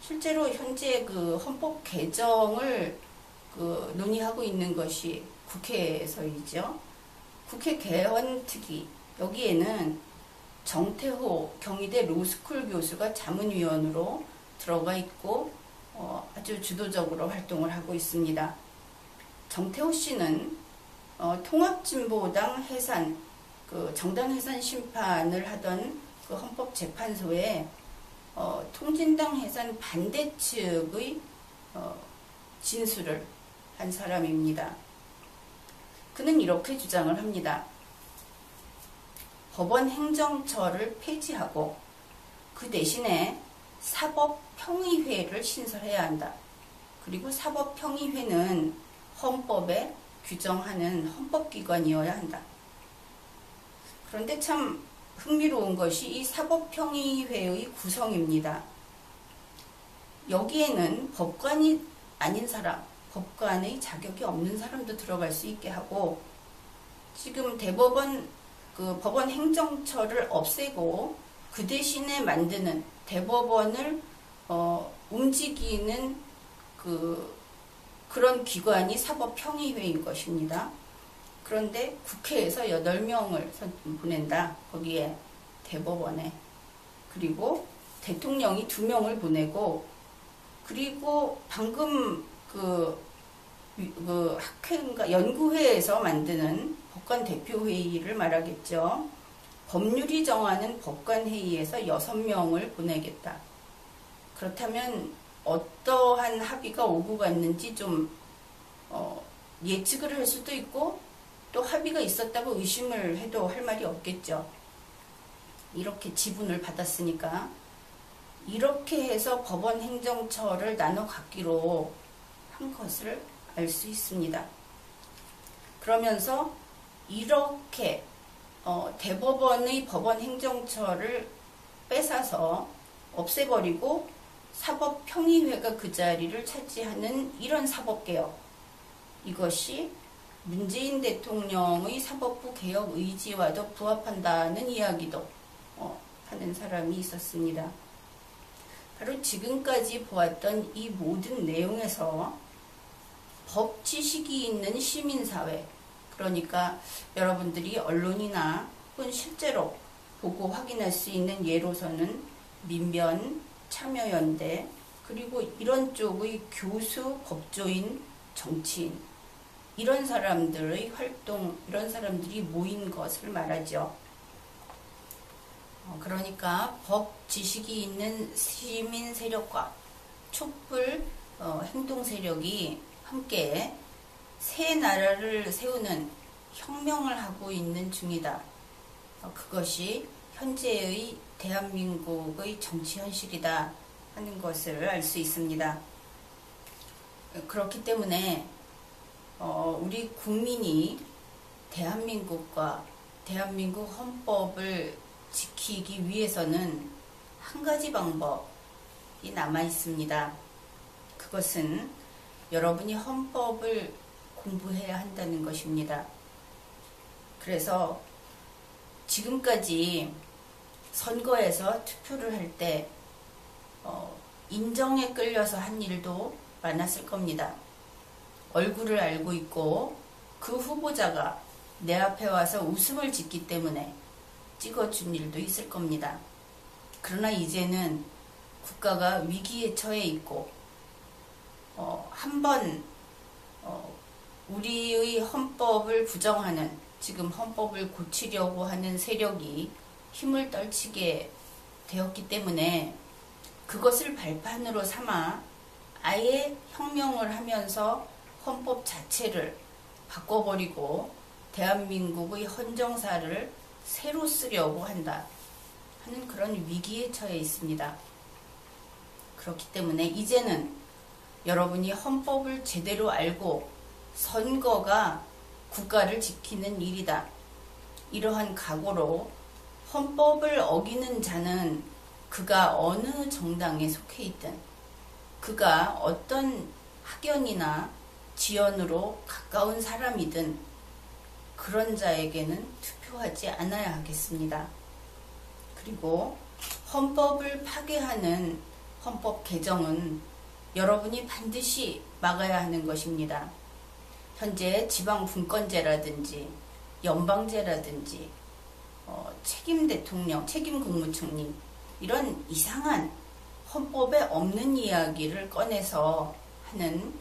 Speaker 1: 실제로 현재 그 헌법 개정을 논의하고 있는 것이 국회에서이죠. 국회 개헌특위, 여기에는 정태호 경희대 로스쿨 교수가 자문위원으로 들어가 있고 아주 주도적으로 활동을 하고 있습니다. 정태호 씨는 통합진보당 해산, 정당 해산 심판을 하던 그 헌법재판소에 통진당 해산 반대 측의 진술을 한 사람입니다. 그는 이렇게 주장을 합니다. 법원 행정처를 폐지하고 그 대신에 사법평의회를 신설해야 한다. 그리고 사법평의회는 헌법에 규정하는 헌법기관이어야 한다. 그런데 참 흥미로운 것이 이 사법평의회의 구성입니다. 여기에는 법관이 아닌 사람, 법관의 자격이 없는 사람도 들어갈 수 있게 하고 지금 법원 행정처를 없애고 그 대신에 만드는 대법원을 움직이는 그런 기관이 사법평의회인 것입니다. 그런데 국회에서 8명을 보낸다. 거기에 대법원에. 그리고 대통령이 2명을 보내고 그리고 방금 학회인가 연구회에서 만드는 법관 대표회의를 말하겠죠. 법률이 정하는 법관회의에서 6명을 보내겠다. 그렇다면 어떠한 합의가 오고 갔는지 좀 예측을 할 수도 있고 또 합의가 있었다고 의심을 해도 할 말이 없겠죠. 이렇게 지분을 받았으니까 이렇게 해서 법원 행정처를 나눠 갖기로 한 것을 알 수 있습니다. 그러면서 이렇게 대법원의 법원 행정처를 뺏어서 없애버리고 사법평의회가 그 자리를 차지하는 이런 사법개혁, 이것이 문재인 대통령의 사법부 개혁 의지와도 부합한다는 이야기도 하는 사람이 있었습니다. 바로 지금까지 보았던 이 모든 내용에서 법 지식이 있는 시민사회, 그러니까 여러분들이 언론이나 혹은 실제로 보고 확인할 수 있는 예로서는 민변, 참여연대, 그리고 이런 쪽의 교수, 법조인, 정치인, 이런 사람들의 활동, 이런 사람들이 모인 것을 말하죠. 그러니까 법 지식이 있는 시민 세력과 촛불 행동 세력이 함께 새 나라를 세우는 혁명을 하고 있는 중이다. 그것이 현재의 대한민국의 정치 현실이다 하는 것을 알 수 있습니다. 그렇기 때문에 우리 국민이 대한민국과 대한민국 헌법을 지키기 위해서는 한 가지 방법이 남아 있습니다. 그것은 여러분이 헌법을 공부해야 한다는 것입니다. 그래서 지금까지 선거에서 투표를 할 때 인정에 끌려서 한 일도 많았을 겁니다. 얼굴을 알고 있고 그 후보자가 내 앞에 와서 웃음을 짓기 때문에 찍어준 일도 있을 겁니다. 그러나 이제는 국가가 위기에 처해 있고 한번 우리의 헌법을 부정하는, 지금 헌법을 고치려고 하는 세력이 힘을 떨치게 되었기 때문에 그것을 발판으로 삼아 아예 혁명을 하면서 헌법 자체를 바꿔버리고 대한민국의 헌정사를 새로 쓰려고 한다 하는 그런 위기에 처해 있습니다. 그렇기 때문에 이제는 여러분이 헌법을 제대로 알고 선거가 국가를 지키는 일이다, 이러한 각오로 헌법을 어기는 자는 그가 어느 정당에 속해 있든, 그가 어떤 학연이나 지연으로 가까운 사람이든 그런 자에게는 투표하지 않아야 하겠습니다. 그리고 헌법을 파괴하는 헌법 개정은 여러분이 반드시 막아야 하는 것입니다. 현재 지방분권제라든지 연방제라든지 책임 대통령, 책임 국무총리, 이런 이상한 헌법에 없는 이야기를 꺼내서 하는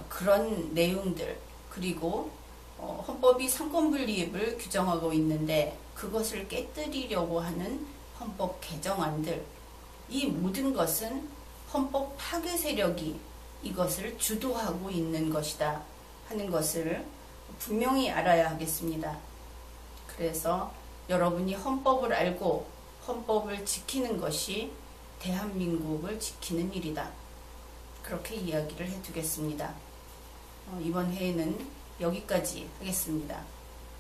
Speaker 1: 그런 내용들, 그리고 헌법이 상권분립을 규정하고 있는데 그것을 깨뜨리려고 하는 헌법 개정안들, 이 모든 것은 헌법 파괴 세력이 이것을 주도하고 있는 것이다 하는 것을 분명히 알아야 하겠습니다. 그래서 여러분이 헌법을 알고 헌법을 지키는 것이 대한민국을 지키는 일이다, 그렇게 이야기를 해두겠습니다. 이번 회의는 여기까지 하겠습니다.